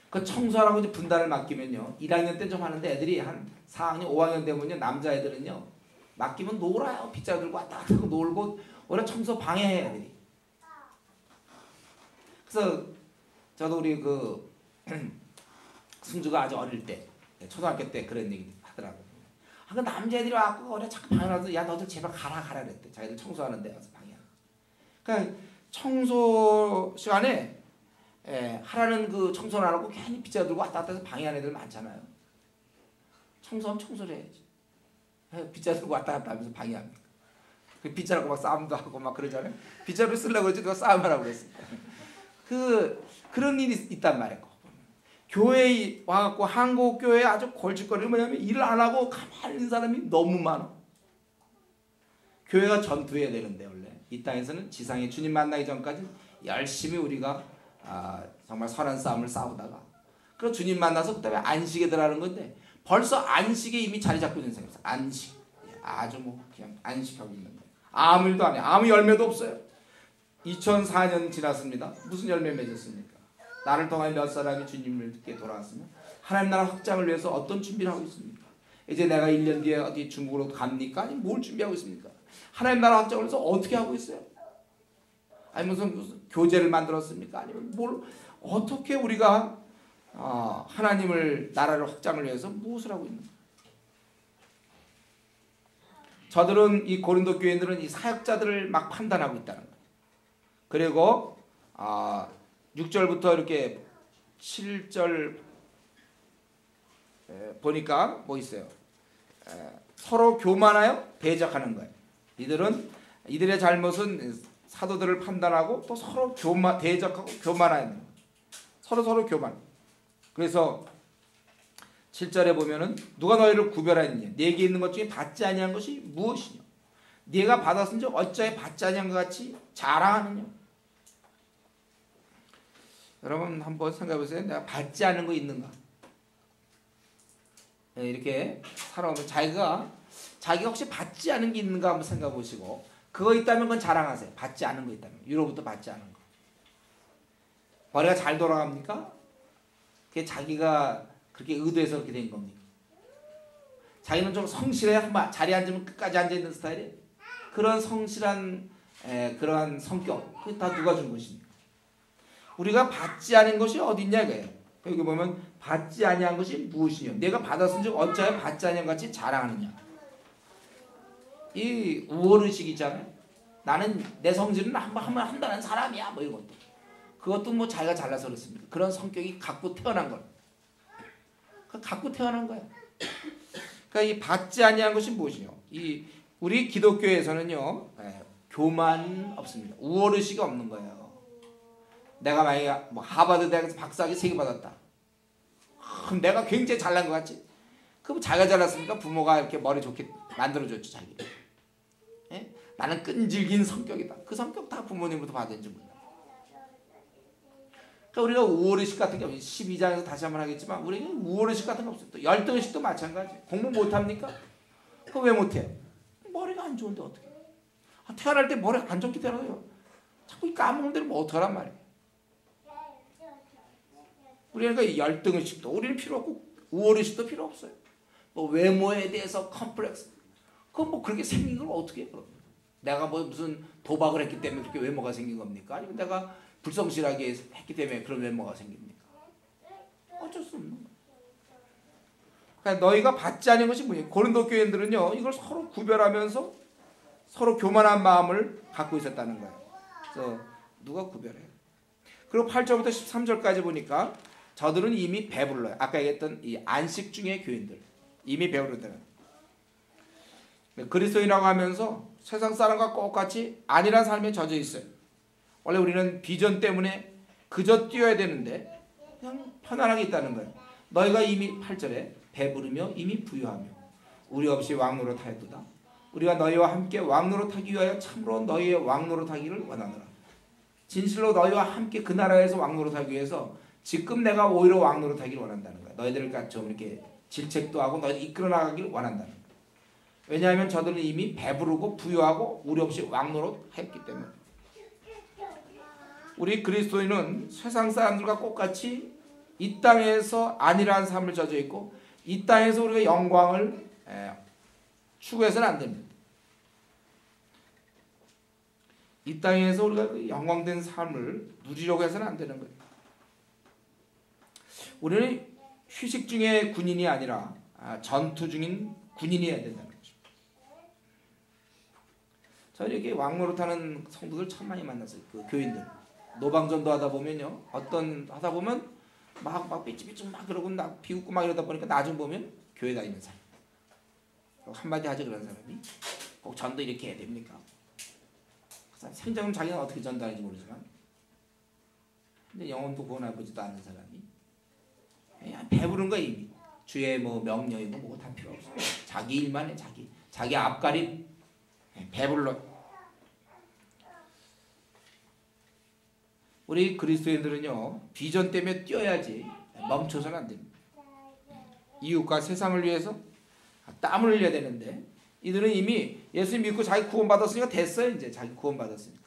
그 청소하라고 이제 분단을 맡기면요. 1학년 때 좀 하는데 애들이 한 4학년, 5학년 되면요. 남자애들은요. 맡기면 놀아요. 빗자 들고 왔다 갔다 하고 놀고 오히려 청소 방해해 애들이. 그래서 저도 우리 승주가 아주 어릴 때 초등학교 때 그런 얘기 하더라고요. 그 남자애들이 와갖고 오히려 자꾸 방해하면서 야 너들 제발 가라 그랬대. 자기들 청소하는데 와서 방해. 그러니까 청소 시간에 하라는 청소를 안 하고 괜히 빗자 들고 왔다 갔다 해서 방해하는 애들 많잖아요. 청소하면 청소를 해야지. 빗자 들고 왔다 갔다 하면서 방해합니다. 그 빗자루고 막 싸움도 하고 막 그러잖아요. 빗자루 쓰려고 그러지 누가 싸움하라고 그랬습니다. 그런 일이 있단 말이에요. 교회에 와갖고 한국 교회에 아주 골칫거리는 뭐냐면 일을 안 하고 가만히 있는 사람이 너무 많아. 교회가 전투해야 되는데 원래 이 땅에서는 지상에 주님 만나기 전까지 열심히 우리가 정말 선한 싸움을 싸우다가 그리고 주님 만나서 그다음에 안식에 들어가는 건데 벌써 안식에 이미 자리 잡고 있는 생각이에요. 안식. 아주 그냥 안식하고 있는 거예요. 아무 일도 안 해요. 아무 열매도 없어요. 2004년 지났습니다. 무슨 열매 맺었습니까? 나를 통해 몇 사람이 주님께 돌아왔으면 하나님 나라 확장을 위해서 어떤 준비를 하고 있습니까? 이제 내가 1년 뒤에 어디 중국으로 갑니까? 아니면 뭘 준비하고 있습니까? 하나님 나라 확장을 위해서 어떻게 하고 있어요? 아니 무슨 교재를 만들었습니까? 아니면 어떻게 우리가 하나님을 나라를 확장을 위해서 무엇을 하고 있는가? 저들은 이 고린도 교인들은 이 사역자들을 막 판단하고 있다는 거예요. 그리고 6절부터 이렇게 7절 보니까 뭐 있어요? 서로 교만하여 대적하는 거예요. 이들의 잘못은 사도들을 판단하고 또 서로 대적하고 교만하는 거예요. 서로 교만. 그래서 7절에 보면은 누가 너희를 구별하느냐 네게 있는 것 중에 받지 아니한 것이 무엇이냐 네가 받았은즉 어찌하여 받지 아니한 것 같이 자랑하느냐. 여러분 한번 생각해 보세요. 내가 받지 않은 거 있는가? 네, 이렇게 살아오면 자기가 혹시 받지 않은 게 있는가 한번 생각해 보시고 그거 있다면 그건 자랑하세요. 받지 않은 거 있다면 유로부터 받지 않은 거. 머리가 잘 돌아갑니까? 그게 자기가 그렇게 의도해서 그렇게 된 겁니까? 자기는 좀 성실해 한번 자리에 앉으면 끝까지 앉아있는 스타일이에요. 그런 성실한 그러한 성격 그게 다 누가 준 것입니까? 우리가 받지 않은 것이 어디 있냐 이거예요. 여기 보면 받지 아니한 것이 무엇이냐 내가 받았은즉 어찌하여 받지 아니한 같이 자랑하느냐. 이 우월의식 있잖아요. 나는 내 성질은 한번 한다는 사람이야 뭐 이런 것도. 그것도 뭐 자기가 잘나서 그렇습니다. 그런 성격이 갖고 태어난 걸. 갖고 태어난 거야. 그러니까 이 받지 아니한 것이 무엇이냐. 이 우리 기독교에서는요 교만 없습니다. 우월의식이 없는 거예요. 내가 만약에 뭐 하버드 대학에서 박사학위 3개 받았다. 그럼 내가 굉장히 잘난 것 같지? 그럼 자기가 잘났으니까 부모가 이렇게 머리 좋게 만들어줬죠 자기. 예? 나는 끈질긴 성격이다. 그 성격 다 부모님부터 받은지 몰라. 그러니까 우리가 우월의식 같은 게 없어요. 12장에서 다시 한번 하겠지만 우리는 우월의식 같은 게 없어요. 또 열등의식도 마찬가지. 공부 못합니까? 그거 왜 못해? 머리가 안 좋은데 어떻게? 태어날 때 머리가 안 좋게 태어나요. 자꾸 까먹는 대로 뭐 어떡하란 말이에요. 우리는 그 열등의식도 우리는 필요 없고 우월의식도 필요 없어요. 뭐 외모에 대해서 컴플렉스 그건 뭐 그렇게 생긴 걸 어떻게 해요? 내가 뭐 무슨 도박을 했기 때문에 그렇게 외모가 생긴 겁니까? 아니면 내가 불성실하게 했기 때문에 그런 외모가 생깁니까? 어쩔 수 없는 거예요. 그러니까 너희가 받지 않은 것이 뭐냐? 고린도 교인들은요 이걸 서로 구별하면서 서로 교만한 마음을 갖고 있었다는 거예요. 그래서 누가 구별해요? 그리고 8절부터 13절까지 보니까 저들은 이미 배불러요. 아까 얘기했던 이 안식 중의 교인들 이미 배부르다는. 그리스도인이라고 하면서 세상 사람과 똑같이 안일한 삶에 젖어 있어요. 원래 우리는 비전 때문에 그저 뛰어야 되는데 그냥 편안하게 있다는 거예요. 너희가 이미 8절에 배부르며 이미 부유하며 우리 없이 왕노릇하였도다. 우리가 너희와 함께 왕노릇하기 위하여 참으로 너희의 왕노릇하기를 원하노라. 진실로 너희와 함께 그 나라에서 왕노릇하기 위해서 지금 내가 오히려 왕노릇하기를 원한다는 거야. 너희들과 좀 이렇게 질책도 하고 너희들 이끌어 나가기를 원한다는 거야. 왜냐하면 저들은 이미 배부르고 부유하고 우리 없이 왕노릇했기 때문에. 우리 그리스도인은 세상 사람들과 똑같이 이 땅에서 안일한 삶을 젖어 있고 이 땅에서 우리가 영광을 추구해서는 안 됩니다. 이 땅에서 우리가 영광된 삶을 누리려고 해서는 안 되는 거예요. 우리는 휴식 중의 군인이 아니라 전투 중인 군인이어야 된다는 거죠. 저 이렇게 왕노릇하는 성도들 참 많이 만났어요. 그 교인들 노방전도 하다 보면요, 하다 보면 막 삐ጭ삐ጭ 막 그러고 나 비웃고 막 이러다 보니까 나중 보면 교회 다니는 사람 한마디 하죠. 그런 사람이 꼭 전도 이렇게 해야 됩니까? 생전은 자기는 어떻게 전도하는지 모르지만 근데 영혼도 구원해보지도 않는 사람이 그냥 배부른 거 이미 주의 뭐 명령이고 뭐 다 필요 없어. 자기 일만 해. 자기 앞가림 배불러. 우리 그리스도인들은요 비전 때문에 뛰어야지 멈춰서는 안 됩니다. 이웃과 세상을 위해서 땀을 흘려야 되는데 이들은 이미 예수 믿고 자기 구원받았으니까 됐어요. 이제 자기 구원받았으니까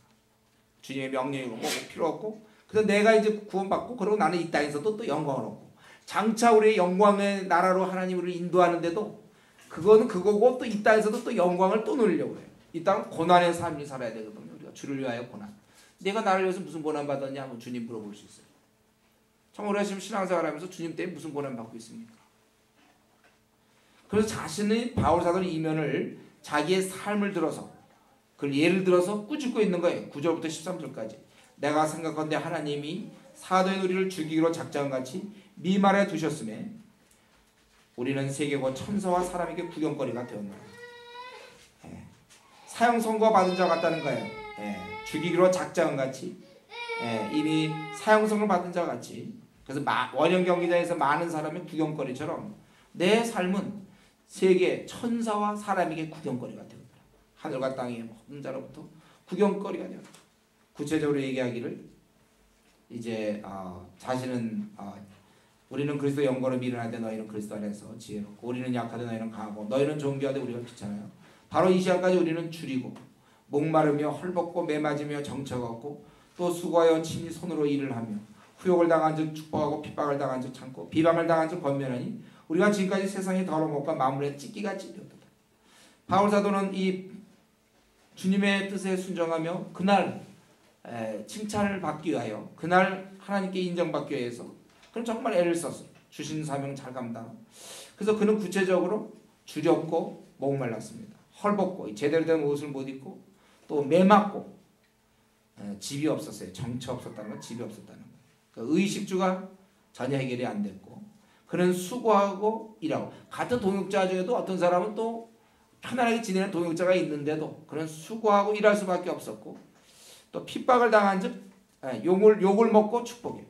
주님의 명령이고 뭐 필요 없고 그래서 내가 이제 구원받고 그러고 나는 이 땅에서도 또 영광을 얻고 장차 우리의 영광의 나라로 하나님 우리를 인도하는데도 그거는 그거고 또 이 땅에서도 또 영광을 또 누리려고 해요. 이 땅은 고난의 삶을 살아야 되거든요. 우리가 주를 위하여 고난. 내가 나를 위해서 무슨 고난 받았냐 하면 주님 물어볼 수 있어요. 정말 지금 신앙생활하면서 주님 때문에 무슨 고난 받고 있습니까? 그래서 자신의 바울 사도는 이면을 자기의 삶을 들어서 그걸 예를 들어서 꾸짖고 있는 거예요. 9절부터 13절까지. 내가 생각건대 하나님이 사도인 우리를 죽이기로 작정같이 미말해 두셨음에 우리는 세계고 천사와 사람에게 구경거리가 되었노라. 사형 선고 받은 자 같다는 거예요. 죽이기로 작정같이 이미 사형 선고를 받은 자 같이. 그래서 원형 경기장에서 많은 사람의 구경거리처럼 내 삶은 세계 천사와 사람에게 구경거리가 되었다. 하늘과 땅의 모든 자로부터 구경거리가 되었다. 구체적으로 얘기하기를 이제 자신은 우리는 그리스도 영광을 미련하되 너희는 그리스도 안에서 지혜롭고 우리는 약하되 너희는 강하고 너희는 존귀하되 우리가 귀찮아요. 바로 이 시간까지 우리는 줄이고 목마르며 헐벗고 매맞으며 정처갖고 또 수고하여 친히 손으로 일을 하며 후욕을 당한 즉 축복하고 핍박을 당한 즉 참고 비방을 당한 즉 권면하니 우리가 지금까지 세상의 더러운 것과 만물의 찢기같이 되었다. 바울 사도는 이 주님의 뜻에 순종하며 그날 칭찬을 받기 위하여 그날 하나님께 인정받기 위해서 그는 정말 애를 썼어요. 주신 사명 잘 감당. 그래서 그는 구체적으로 줄였고 목말랐습니다. 헐벗고 제대로 된 옷을 못 입고 또 매맞고 집이 없었어요. 정처 없었다는 건 집이 없었다는 거예요. 그러니까 의식주가 전혀 해결이 안 됐고 그는 수고하고 일하고 같은 동역자 중에도 어떤 사람은 또 편안하게 지내는 동역자가 있는데도 그는 수고하고 일할 수밖에 없었고 또 핍박을 당한 즉 욕을 먹고 축복해요.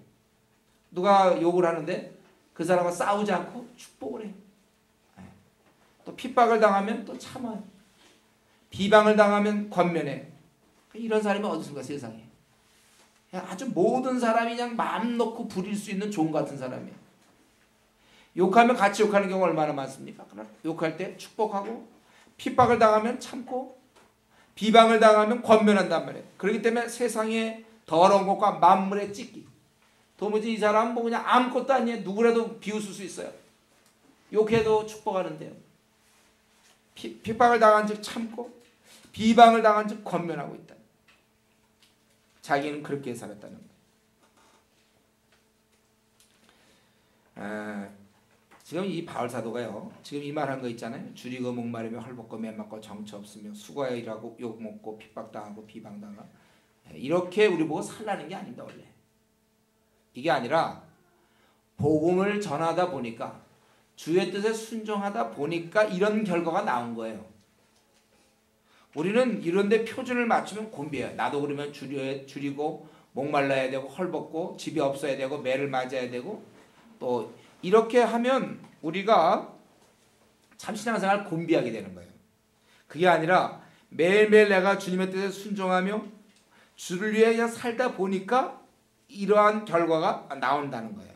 누가 욕을 하는데 그 사람과 싸우지 않고 축복을 해요. 또 핍박을 당하면 또 참아요. 비방을 당하면 권면해요. 이런 사람이 어디 있습니까 세상에. 아주 모든 사람이 그냥 마음 놓고 부릴 수 있는 종 같은 사람이에요. 욕하면 같이 욕하는 경우가 얼마나 많습니까? 그러나 욕할 때 축복하고 핍박을 당하면 참고 비방을 당하면 권면한단 말이에요. 그렇기 때문에 세상에 더러운 것과 만물의 찢기. 도무지 이 사람은 뭐 그냥 아무것도 아니에요. 누구라도 비웃을 수 있어요. 욕해도 축복하는데요. 핍박을 당한 즉 참고 비방을 당한 즉 권면하고 있다. 자기는 그렇게 살았다는 거예요. 지금 이 바울 사도가요. 지금 이 말한 거 있잖아요. 줄이고 목마르며 헐벗고 매맞고 정처 없으며 수고하여 일하고 욕 먹고 핍박당하고 비방당하고 이렇게 우리 보고 살라는 게 아닙니다. 원래. 이게 아니라 복음을 전하다 보니까 주의 뜻에 순종하다 보니까 이런 결과가 나온 거예요. 우리는 이런데 표준을 맞추면 곤비해요. 나도 그러면 줄이고 목말라야 되고 헐벗고 집이 없어야 되고 매를 맞아야 되고 또 이렇게 하면 우리가 참 신앙생활 곤비하게 되는 거예요. 그게 아니라 매일매일 내가 주님의 뜻에 순종하며 주를 위해 살다 보니까 이러한 결과가 나온다는 거예요.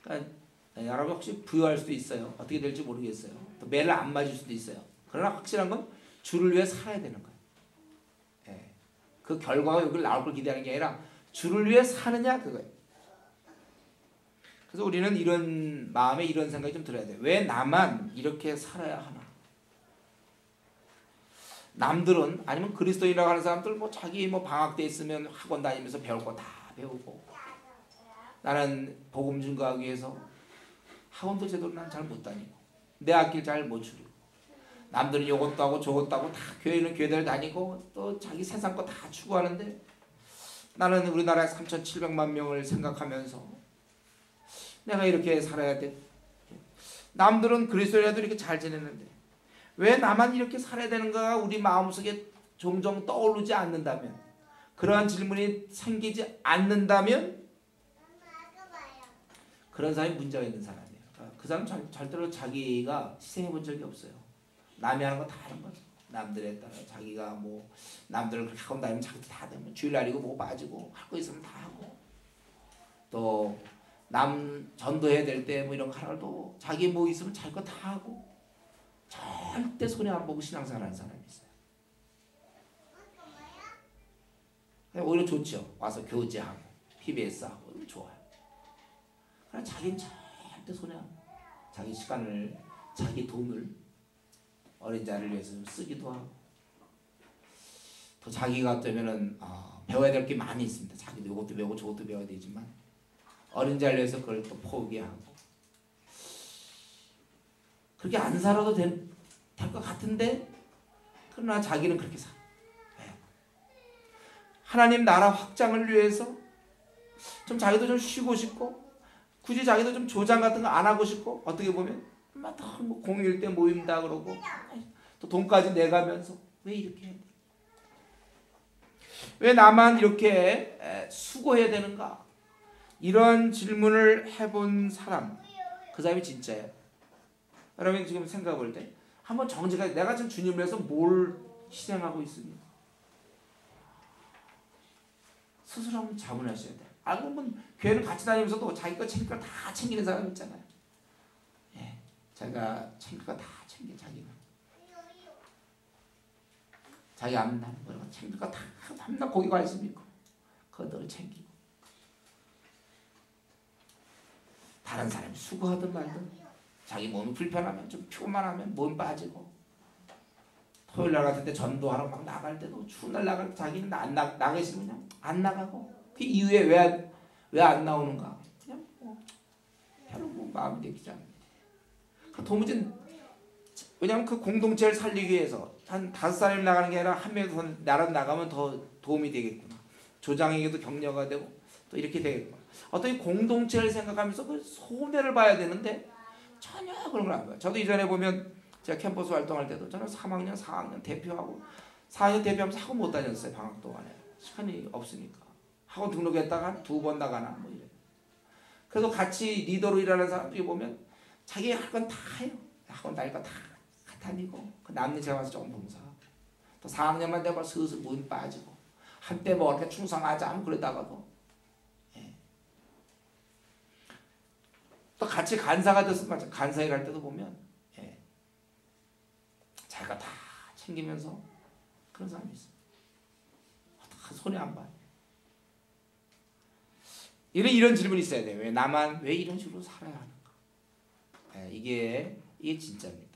그러니까 여러분 혹시 부유할 수도 있어요. 어떻게 될지 모르겠어요. 또 매를 안 맞을 수도 있어요. 그러나 확실한 건 주를 위해 살아야 되는 거예요. 그 결과가 여기 나올 걸 기대하는 게 아니라 주를 위해 사느냐 그거예요. 그래서 우리는 이런 마음에 이런 생각이 좀 들어야 돼요. 왜 나만 이렇게 살아야 하나? 남들은 아니면 그리스도인이라고 하는 사람들 뭐 자기 뭐 방학 때 있으면 학원 다니면서 배울 거 다 배우고 나는 복음 증거하기 위해서 학원도 제대로 난 잘 못 다니고 내 앞길 잘 못 추리고 남들은 요것도 하고 저것도 하고 다 교회는 교회들 다니고 또 자기 세상 거 다 추구하는데 나는 우리나라에 3,700만 명을 생각하면서 내가 이렇게 살아야 돼. 남들은 그리스도인들도 이렇게 잘 지내는데 왜 나만 이렇게 살아야 되는가 우리 마음속에 종종 떠오르지 않는다면 그러한 질문이 생기지 않는다면 그런 사람이 문제가 있는 사람이에요. 그 사람 절대로 자기가 희생해 본 적이 없어요. 남이 하는 거 다 하는 거죠. 남들에 따라 자기가 뭐 남들을 그렇게 하고 다니면 자기도 다 되면 주일날이고 뭐 빠지고 할 거 있으면 다 하고 또 남 전도해야 될 때 뭐 이런 거 하라고 또 자기 뭐 있으면 자기 거 다 하고 절대 손해 안 보고 신앙생활 하는 사람이 있어요. 오히려 좋죠. 와서 교제하고 PBS하고 이거 좋아요. 그러나 자기는 절대 손해 안 보고 자기 시간을 자기 돈을 어린 자를 위해서 좀 쓰기도 하고 또 자기가 되면은 배워야 될 게 많이 있습니다. 자기도 이것도 배우고 저것도 배워야 되지만 어린 자를 위해서 그걸 또 포기하고 그렇게 안 살아도 될 것 같은데 그러나 자기는 그렇게 살아. 하나님 나라 확장을 위해서 좀 자기도 좀 쉬고 싶고 굳이 자기도 좀 조장 같은 거 안 하고 싶고 어떻게 보면 뭐 공휴일 때 모임다 그러고 또 돈까지 내가면서 왜 이렇게 해야 돼? 왜 나만 이렇게 수고해야 되는가? 이런 질문을 해본 사람 그 사람이 진짜예요. 여러분 지금 생각해 볼 때 한번 정직하게 내가 지금 주님을 위해서 뭘 실행하고 있습니까? 스스로 한번 자문하셔야 돼요. 알고 보면 교회는 같이 다니면서도 자기 거 챙길 걸 다 챙기는 사람 있잖아요. 예, 자기가 챙길 거 다 챙겨 자기가. 자기 앞날 뭐 챙길 거 다 밤낮 고기 관심 있고 그거 늘 챙기고 다른 사람이 수고하든 말든 자기 몸이 불편하면 좀 피곤만 하면 몸 빠지고 토요일 날 같은 때 전도하러 막 나갈 때도 추운 날 나갈 때 자기는 나가 있으면 그냥 안 나가고 그 이후에 왜 안 나오는가 그냥 별로 마음이 내키지 않는 그 도무지 왜냐하면 그 공동체를 살리기 위해서 한 5사람이 나가는 게 아니라 한 명이 더 나가면 더 도움이 되겠구나. 조장에게도 격려가 되고 또 이렇게 되겠구나. 어떤 공동체를 생각하면서 그 손해를 봐야 되는데 전혀 그런 걸 안 봐요. 저도 이전에 보면 제가 캠퍼스 활동할 때도 저는 3학년 4학년 대표하고 4학년 대표하면서 학원 못 다녔어요. 방학 동안에 시간이 없으니까 학원 등록했다가 한 2번 나가나 뭐 이래. 그래서 같이 리더로 일하는 사람들이 보면 자기 할 건 다 해요. 학원 다닐 거 다 다니고 그 남는 제가 와서 조금 봉사하고 또 4학년만 되면 슬슬 문 빠지고 한때 뭐 이렇게 충성하자 하면 그러다가도 예. 또 같이 간사가 됐으면 간사 일할 때도 보면 예. 자기가 다 챙기면서 그런 사람이 있어요. 손해 안 봐요. 이런 질문이 있어야 돼요. 왜 나만 왜 이런 식으로 살아야 하는가? 예, 이게 진짜입니다.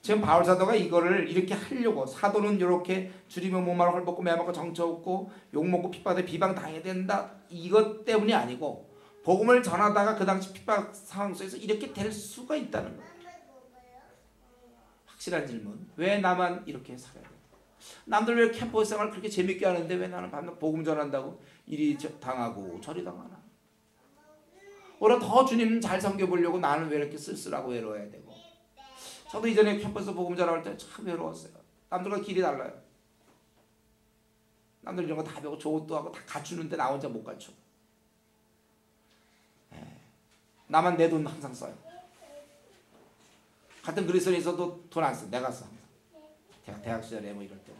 지금 바울 사도가 이거를 이렇게 하려고 사도는 이렇게 주님의 몸을 헐벗고 매맞고 정처없고 욕먹고 핍박에 비방 당해야 된다 이것 때문이 아니고 복음을 전하다가 그 당시 핍박 상황 속에서 이렇게 될 수가 있다는 거예요. 확실한 질문. 왜 나만 이렇게 살아야 돼? 남들 왜 캠퍼스 생활 그렇게 재밌게 하는데 왜 나는 밤낮 복음 전한다고 이리 당하고 저리 당하나? 오히려 더 주님 잘 섬겨보려고 나는 왜 이렇게 쓸쓸하고 외로워야 되고. 저도 이전에 캠퍼스 복음 전할 때 참 외로웠어요. 남들과 길이 달라요. 남들 이런 거 다 배우고 저것도 하고 다 갖추는데 나 혼자 못 갖춰. 나만 내 돈 항상 써요. 같은 그리스도인이 있어도 돈 안 써. 내가 써. 대학 시절에 뭐 이럴 때.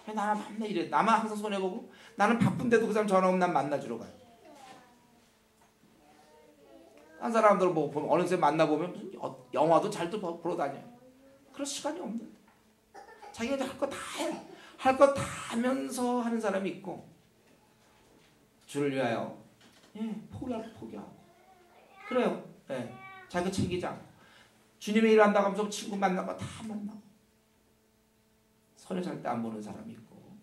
왜 나만 맨날 이래. 나만 항상 손해보고 나는 바쁜데도 그 사람 전화 오면 난 만나주러 가요. 한 사람들 뭐 보면 어느 새 만나보면 영화도 잘도 보러 다녀요. 그럴 시간이 없는데. 자기가 이제 할 거 다 해. 할 거 다 하면서 하는 사람이 있고 주를 위하여 포기하고 그래요. 자기 챙기지 않고 주님의 일 한다고 하면서 친구 만나고 다 만나고 손해 절대 안 보는 사람이 있고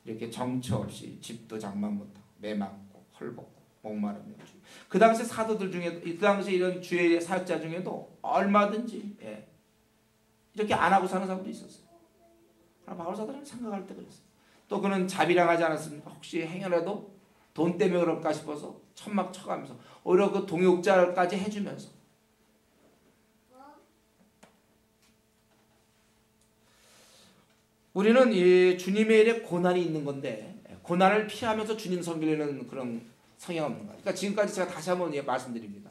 이렇게 정처 없이 집도 장만 못하고 매맞고 헐벗고 목마르며 그 당시 사도들 중에도 그 당시 이런 주의 사역자 중에도 얼마든지 이렇게 안 하고 사는 사람도 있었어요. 바울 사도는 생각할 때 그랬어요. 또 그는 자비랑하지 않았습니까? 혹시 행여라도 돈 때문에 그럴까 싶어서 천막 쳐가면서 오히려 그 동역자까지 해주면서 우리는 이 주님의 일에 고난이 있는 건데 고난을 피하면서 주님 섬기려는 그런 성향 없는 거예요. 그러니까 지금까지 제가 다시 한번 말씀드립니다.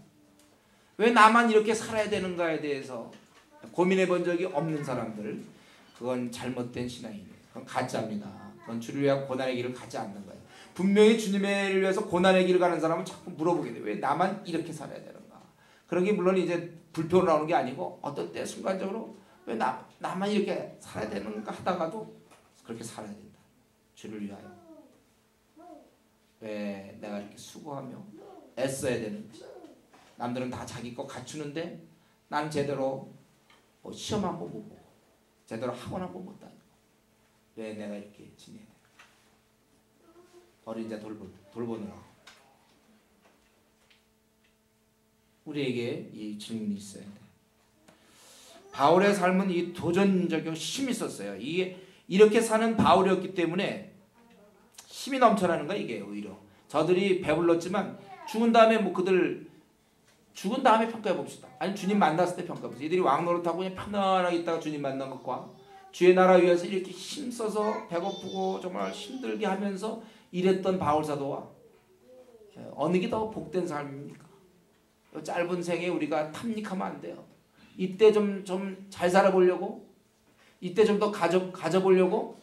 왜 나만 이렇게 살아야 되는가에 대해서 고민해 본 적이 없는 사람들 그건 잘못된 신앙이에요. 그건 가짜입니다. 그건 주를 위한 고난의 길을 가지 않는 거예요. 분명히 주님의 일을 위해서 고난의 길을 가는 사람은 자꾸 물어보게 돼요. 왜 나만 이렇게 살아야 되는가? 그런 게 물론 이제 불평으로 나오는 게 아니고 어떤 때 순간적으로 왜 나만 이렇게 살아야 되는가 하다가도 그렇게 살아야 된다. 주를 위하여. 왜 내가 이렇게 수고하며 애써야 되는지. 남들은 다 자기 거 갖추는데 나는 제대로 시험 한 번 못 보고 제대로 학원 한 번 못 다니고 왜 내가 이렇게 지내야 돼? 어린 자 돌보느라 우리에게 이 질문이 있어야 돼. 바울의 삶은 이 도전적이고 힘이 있었어요. 이게 이렇게 사는 바울이었기 때문에 힘이 넘쳐나는 거야 이게 오히려. 저들이 배불렀지만 죽은 다음에 뭐 그들 죽은 다음에 평가해 봅시다. 아니 주님 만났을 때 평가해 봅시다. 이들이 왕노릇하고 그냥 편안하게 있다가 주님 만난 것과 주의 나라 위해서 이렇게 힘써서 배고프고 정말 힘들게 하면서 일했던 바울 사도와 어느 게 더 복된 삶입니까? 이 짧은 생에 우리가 탐닉하면 안 돼요. 이때 좀 잘 살아보려고, 이때 좀 더 가져보려고.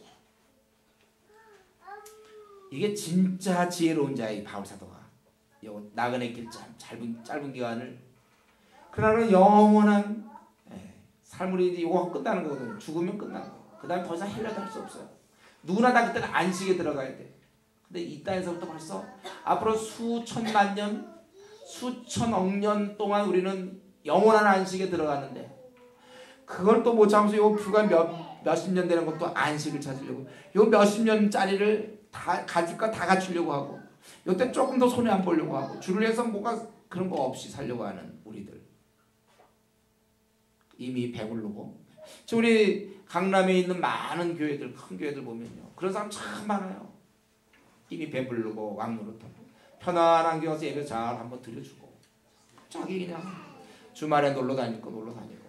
이게 진짜 지혜로운 자의 바울 사도가 요 나그네 길 짧은 기간을, 그러나 영원한 삶으로 이제 이거 끝나는 거거든요. 죽으면 끝나는 거. 그 다음에 더 이상 헬려도 할 수 없어요. 누구나 다 그때는 안식에 들어가야 돼. 근데 이 땅에서부터 벌써 앞으로 수천만 년, 수천억 년 동안 우리는 영원한 안식에 들어가는데, 그걸 또 못 참으면서 요 불과 몇십 년 되는 것도 안식을 찾으려고, 요 몇십 년짜리를 다 가질 거 다 갖추려고 하고, 요때 조금 더 손해 안 보려고 하고, 주를 위해서 뭐가 그런 거 없이 살려고 하는 우리들, 이미 배부르고. 지금 우리 강남에 있는 많은 교회들, 큰 교회들 보면요, 그런 사람 참 많아요. 이미 배부르고 왕노릇하고, 편안한 교회 와서 예배 잘 한번 드려주고, 자기 그냥 주말에 놀러 다닐 거 놀러 다니고.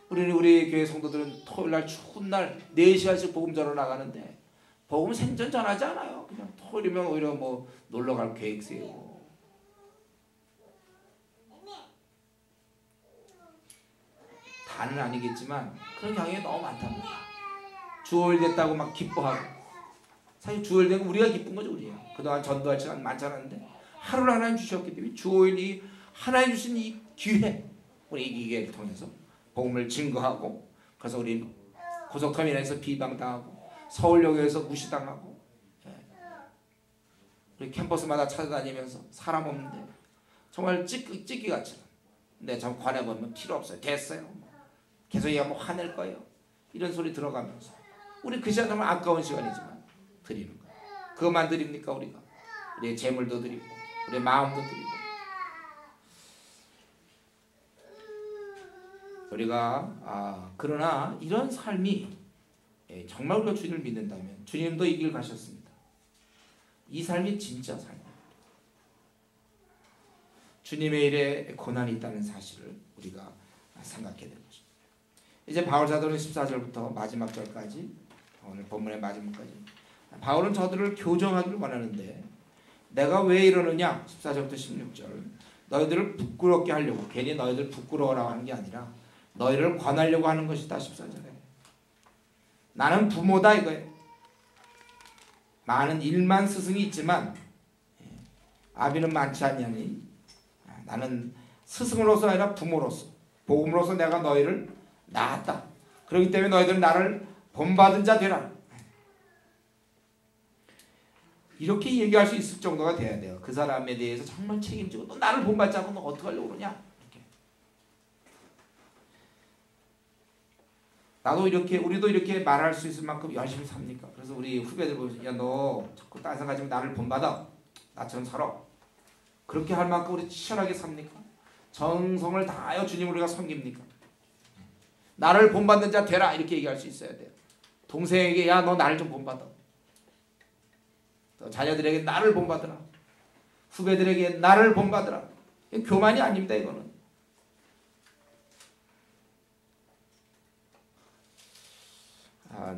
우리 교회 성도들은 토요일날 추운 날 4시간씩 복음 전하러 나가는데 복음 생전 전하지 않아요. 그냥 토요일이면 오히려 뭐 놀러 갈 계획 세우고. 다는 아니겠지만 그런 경향이 너무 많답니다. 주일 됐다고 막 기뻐하고. 사실 주일 되고 우리가 기쁜 거죠, 우리야. 그동안 전도할 시간 많지 않았는데 하루를 하나님 주셨기 때문에 주일이 하나님 주신 이 기회, 우리 이 기회를 통해서 복음을 증거하고, 그래서 우리 고속터미널에서 비방당하고 서울역에서 무시당하고, 우리 캠퍼스마다 찾아다니면서 사람 없는데 정말 찢기같이, 근데 참 관해보면 필요 없어요. 됐어요. 계속 얘기하면 화낼 거예요. 이런 소리 들어가면서 우리 그 시간 정말 아까운 시간이지만 드리는 거예요. 그것만 드립니까? 우리가 우리의 재물도 드리고 우리의 마음도 드리고. 우리가 그러나 이런 삶이 정말 우리가 주님을 믿는다면 주님도 이 길 가셨습니다. 이 삶이 진짜 삶입니다. 주님의 일에 고난이 있다는 사실을 우리가 생각해야 되는 것입니다. 이제 바울 사도는 14절부터 마지막 절까지, 오늘 본문의 마지막까지 바울은 저들을 교정하기를 원하는데, 내가 왜 이러느냐, 14절부터 16절, 너희들을 부끄럽게 하려고, 괜히 너희들 부끄러워라고 하는 게 아니라 너희를 관하려고 하는 것이다. 14절에 나는 부모다 이거예요. 많은 1만 스승이 있지만 아비는 많지 아니하니, 나는 스승으로서 아니라 부모로서, 복음으로서 내가 너희를 낳았다. 그렇기 때문에 너희들은 나를 본받은 자 되라. 이렇게 얘기할 수 있을 정도가 돼야 돼요. 그 사람에 대해서 정말 책임지고, 너 나를 본받지 않고 너 어떻게 하려고 그러냐. 나도 이렇게, 우리도 이렇게 말할 수 있을 만큼 열심히 삽니까? 그래서 우리 후배들 보면서, 야, 너 자꾸 딴 생각하지 말고 나를 본받아. 나처럼 살아. 그렇게 할 만큼 우리 치열하게 삽니까? 정성을 다하여 주님을 우리가 섬깁니까? 나를 본받는 자 되라. 이렇게 얘기할 수 있어야 돼요. 동생에게, 야, 너 나를 좀 본받아. 자녀들에게 나를 본받으라. 후배들에게 나를 본받으라. 교만이 아닙니다, 이거는.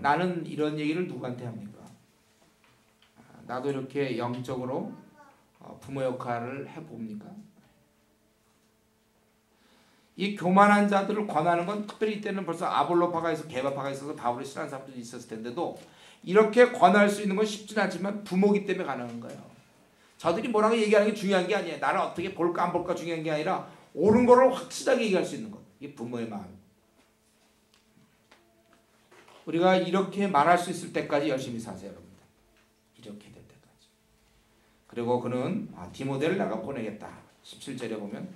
나는 이런 얘기를 누구한테 합니까? 나도 이렇게 영적으로 부모 역할을 해봅니까? 이 교만한 자들을 권하는 건, 특별히 이때는 벌써 아볼로파가 있어서 개바파가 있어서 바울을 싫어하는 사람들이 있었을 텐데도 이렇게 권할 수 있는 건 쉽진 않지만 부모기 때문에 가능한 거예요. 저들이 뭐라고 얘기하는 게 중요한 게 아니에요. 나를 어떻게 볼까 안 볼까 중요한 게 아니라 옳은 거를 확실하게 얘기할 수 있는 것. 이게 부모의 마음. 우리가 이렇게 말할 수 있을 때까지 열심히 사세요, 여러분들. 이렇게 될 때까지. 그리고 그는 디모데를 내가 보내겠다. 17절에 보면,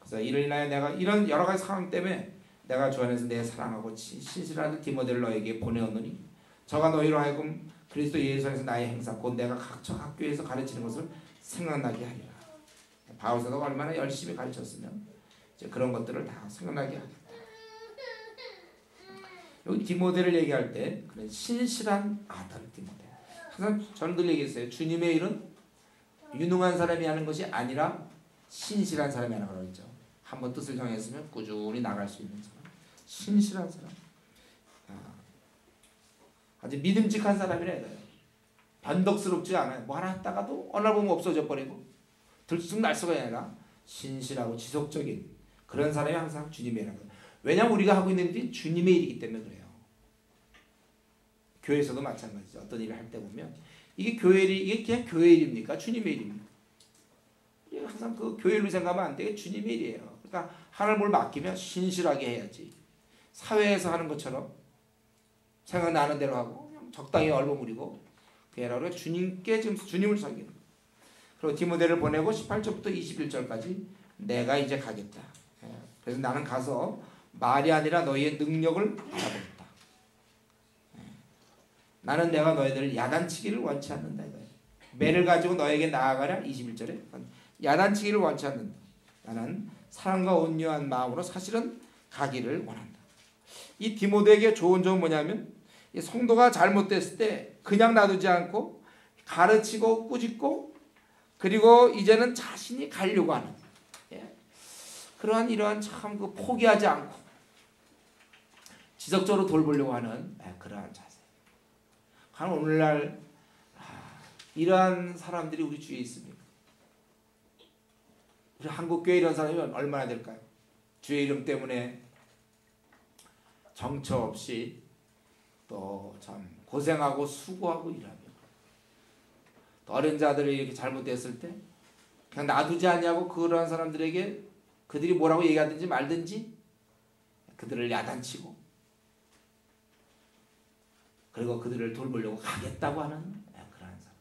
그래서 이를 인하여 내가 이런 여러 가지 상황 때문에 내가 주 안에서 내 사랑하고 신실한 디모데를 너에게 보내었노니 저가 너희로 하여금 그리스도 예수 안에서 나의 행사 곧 내가 각처 학교에서 가르치는 것을 생각나게 하리라. 바울 사도가 얼마나 열심히 가르쳤으면 이제 그런 것들을 다 생각나게 하겠다. 여기 디모데를 얘기할 때 그런 신실한 아들 디모데. 항상 저는 늘 얘기했어요. 주님의 일은 유능한 사람이 하는 것이 아니라 신실한 사람이 하는 거라고 했죠. 한번 뜻을 정했으면 꾸준히 나갈 수 있는 사람, 신실한 사람, 아주 믿음직한 사람이라 해요. 변덕스럽지 않아요. 뭐 하나 했다가도 어느 날 보면 없어져 버리고 들쑥날쑥이 아니라 신실하고 지속적인 그런 사람이 항상 주님의 일이라는 거예요. 왜냐하면 우리가 하고 있는 일이 주님의 일이기 때문에 그래요. 교회에서도 마찬가지죠. 어떤 일을 할 때 보면 이게 교회 일이 이게 그냥 교회 일입니까? 주님의 일입니까? 항상 그 교회 일로 생각하면 안 되게 주님의 일이에요. 그러니까 하나님 뭘 맡기면 신실하게 해야지. 사회에서 하는 것처럼 생각나는 대로 하고 그냥 적당히 얼버무리고 그래라 주님께 지금 주님을 섬기는 거예요. 그리고 디모데를 보내고 18절부터 21절까지 내가 이제 가겠다. 그래서 나는 가서 말이 아니라 너희의 능력을 알아보겠다. 나는 내가 너희들을 야단치기를 원치 않는다. 매를 가지고 너에게 나아가랴. 21절에 야단치기를 원치 않는다. 나는 사랑과 온유한 마음으로 사실은 가기를 원한다. 이 디모데에게 좋은 점은 뭐냐면 이 성도가 잘못됐을 때 그냥 놔두지 않고 가르치고 꾸짖고 그리고 이제는 자신이 가려고 하는 그러한 이러한 참 그 포기하지 않고 지속적으로 돌보려고 하는 그러한 자세. 과연 오늘날 이러한 사람들이 우리 주위에 있습니까? 우리 한국교회 이런 사람이 얼마나 될까요? 주의 이름 때문에 정처 없이 또 참 고생하고 수고하고 일하며 또 어린 자들이 이렇게 잘못됐을 때 그냥 놔두지 않냐고 그러한 사람들에게 그들이 뭐라고 얘기하든지 말든지 그들을 야단치고 그리고 그들을 돌보려고 가겠다고 하는 그러한 사람.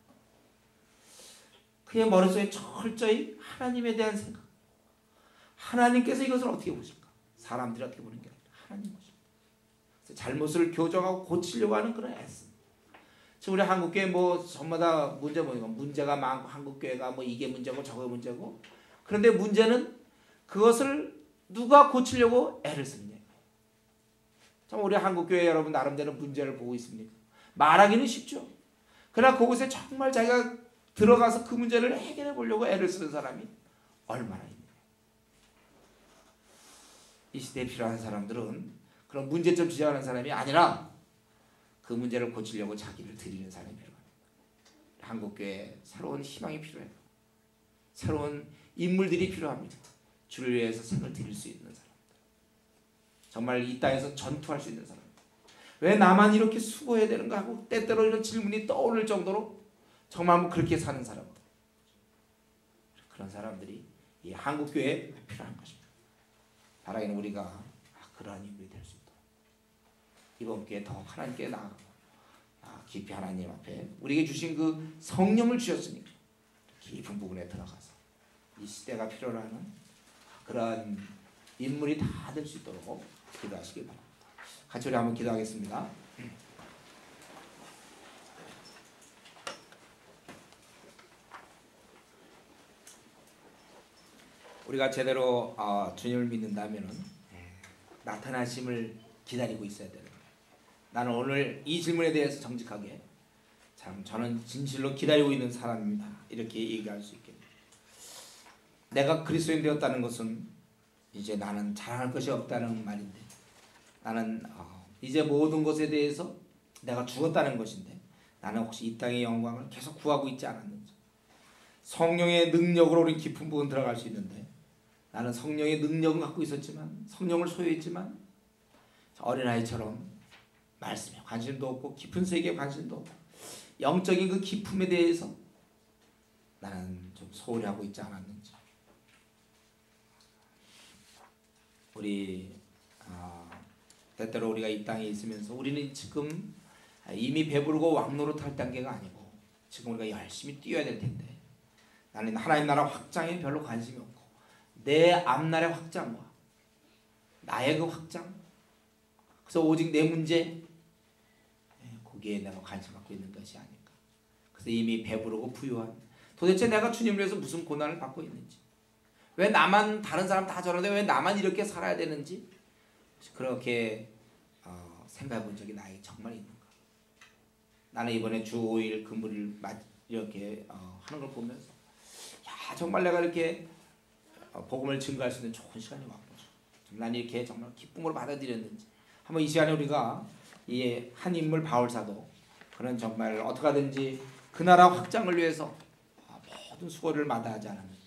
그의 머릿속에 철저히 하나님에 대한 생각. 하나님께서 이것을 어떻게 보실까? 사람들이 어떻게 보는 게 아니라 하나님 보십니다. 잘못을 교정하고 고치려고 하는 그런 애씀. 지금 우리 한국교회 뭐 전마다 문제가 많고 한국교회가 뭐 이게 문제고 저게 문제고 그런데 문제는 그것을 누가 고치려고 애를 쓰느냐. 참 우리 한국교회 여러분 나름대로 문제를 보고 있습니까? 말하기는 쉽죠. 그러나 그곳에 정말 자기가 들어가서 그 문제를 해결해 보려고 애를 쓰는 사람이 얼마나 있느냐. 이 시대에 필요한 사람들은 그런 문제점 지적하는 사람이 아니라 그 문제를 고치려고 자기를 드리는 사람이 필요합니다. 한국교회에 새로운 희망이 필요해요. 새로운 인물들이 필요합니다. 주를 위해서 생을 드릴 수 있는 사람들. 정말 이 땅에서 전투할 수 있는 사람들. 왜 나만 이렇게 수고해야 되는가 하고 때때로 이런 질문이 떠오를 정도로 정말 뭐 그렇게 사는 사람들. 그런 사람들이 이 한국교회에 필요한 것입니다. 바라기는 우리가 그러한 인물이 될 수 있도록 이번 기회에 더 하나님께 나아가고 깊이 하나님 앞에 우리에게 주신 그 성령을 주셨으니까 깊은 부분에 들어가서 이 시대가 필요로 하는 그러한 인물이 다 될 수 있도록 기도하시기 바랍니다. 같이 우리 한번 기도하겠습니다. 우리가 제대로 주님을 믿는다면 나타나심을 기다리고 있어야 되는 거예요. 나는 오늘 이 질문에 대해서 정직하게 참 저는 진실로 기다리고 있는 사람입니다. 이렇게 얘기할 수 있겠네요. 내가 그리스도인 되었다는 것은 이제 나는 자랑할 것이 없다는 말인데 나는 이제 모든 것에 대해서 내가 죽었다는 것인데 나는 혹시 이 땅의 영광을 계속 구하고 있지 않았는지 성령의 능력으로 우리 깊은 부분 들어갈 수 있는데 나는 성령의 능력은 갖고 있었지만 성령을 소유했지만 어린아이처럼 말씀에 관심도 없고 깊은 세계에 관심도 없고 영적인 그 기품에 대해서 나는 좀 소홀히 하고 있지 않았는지 우리 때때로 우리가 이 땅에 있으면서 우리는 지금 이미 배부르고 왕노릇할 단계가 아니고 지금 우리가 열심히 뛰어야 될 텐데 나는 하나님 나라 확장에 별로 관심이 없고 내 앞날의 확장과 나의 그 확장 그래서 오직 내 문제 거기에 내가 관심 갖고 있는 것이 아닐까. 그래서 이미 배부르고 부유한 도대체 내가 주님을 위해서 무슨 고난을 받고 있는지 왜 나만 다른 사람 다 저런데 왜 나만 이렇게 살아야 되는지 그렇게 생각해 본 적이 나에게 정말 있는가. 나는 이번에 주 5일 근무를 이렇게 하는 걸 보면서 야 정말 내가 이렇게 복음을 증거할 수 있는 좋은 시간이 왔구나. 난 이렇게 정말 기쁨으로 받아들였는지 한번 이 시간에 우리가 이 한 인물 바울사도 그는 정말 어떻게 하든지 그 나라 확장을 위해서 모든 수고를 마다하지 않았는지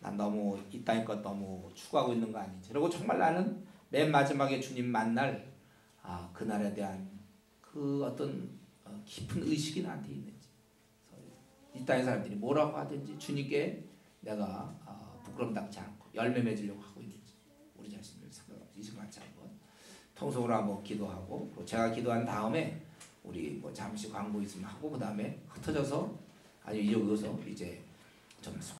난 너무 이 땅의 것 너무 추구하고 있는 거 아니지. 그리고 정말 나는 맨 마지막에 주님 만날 그날에 대한 그 어떤 깊은 의식이 나한테 있는지, 이 땅의 사람들이 뭐라고 하든지 주님께 내가 부끄럼 당치 않고 열매 맺으려고 하고 있는지 우리 자신을 생각하고 이 시간 같이 한번 통성으로 한번 기도하고, 제가 기도한 다음에 우리 뭐 잠시 광고 있으면 하고 그 다음에 흩어져서 아니 여기서 이제 좀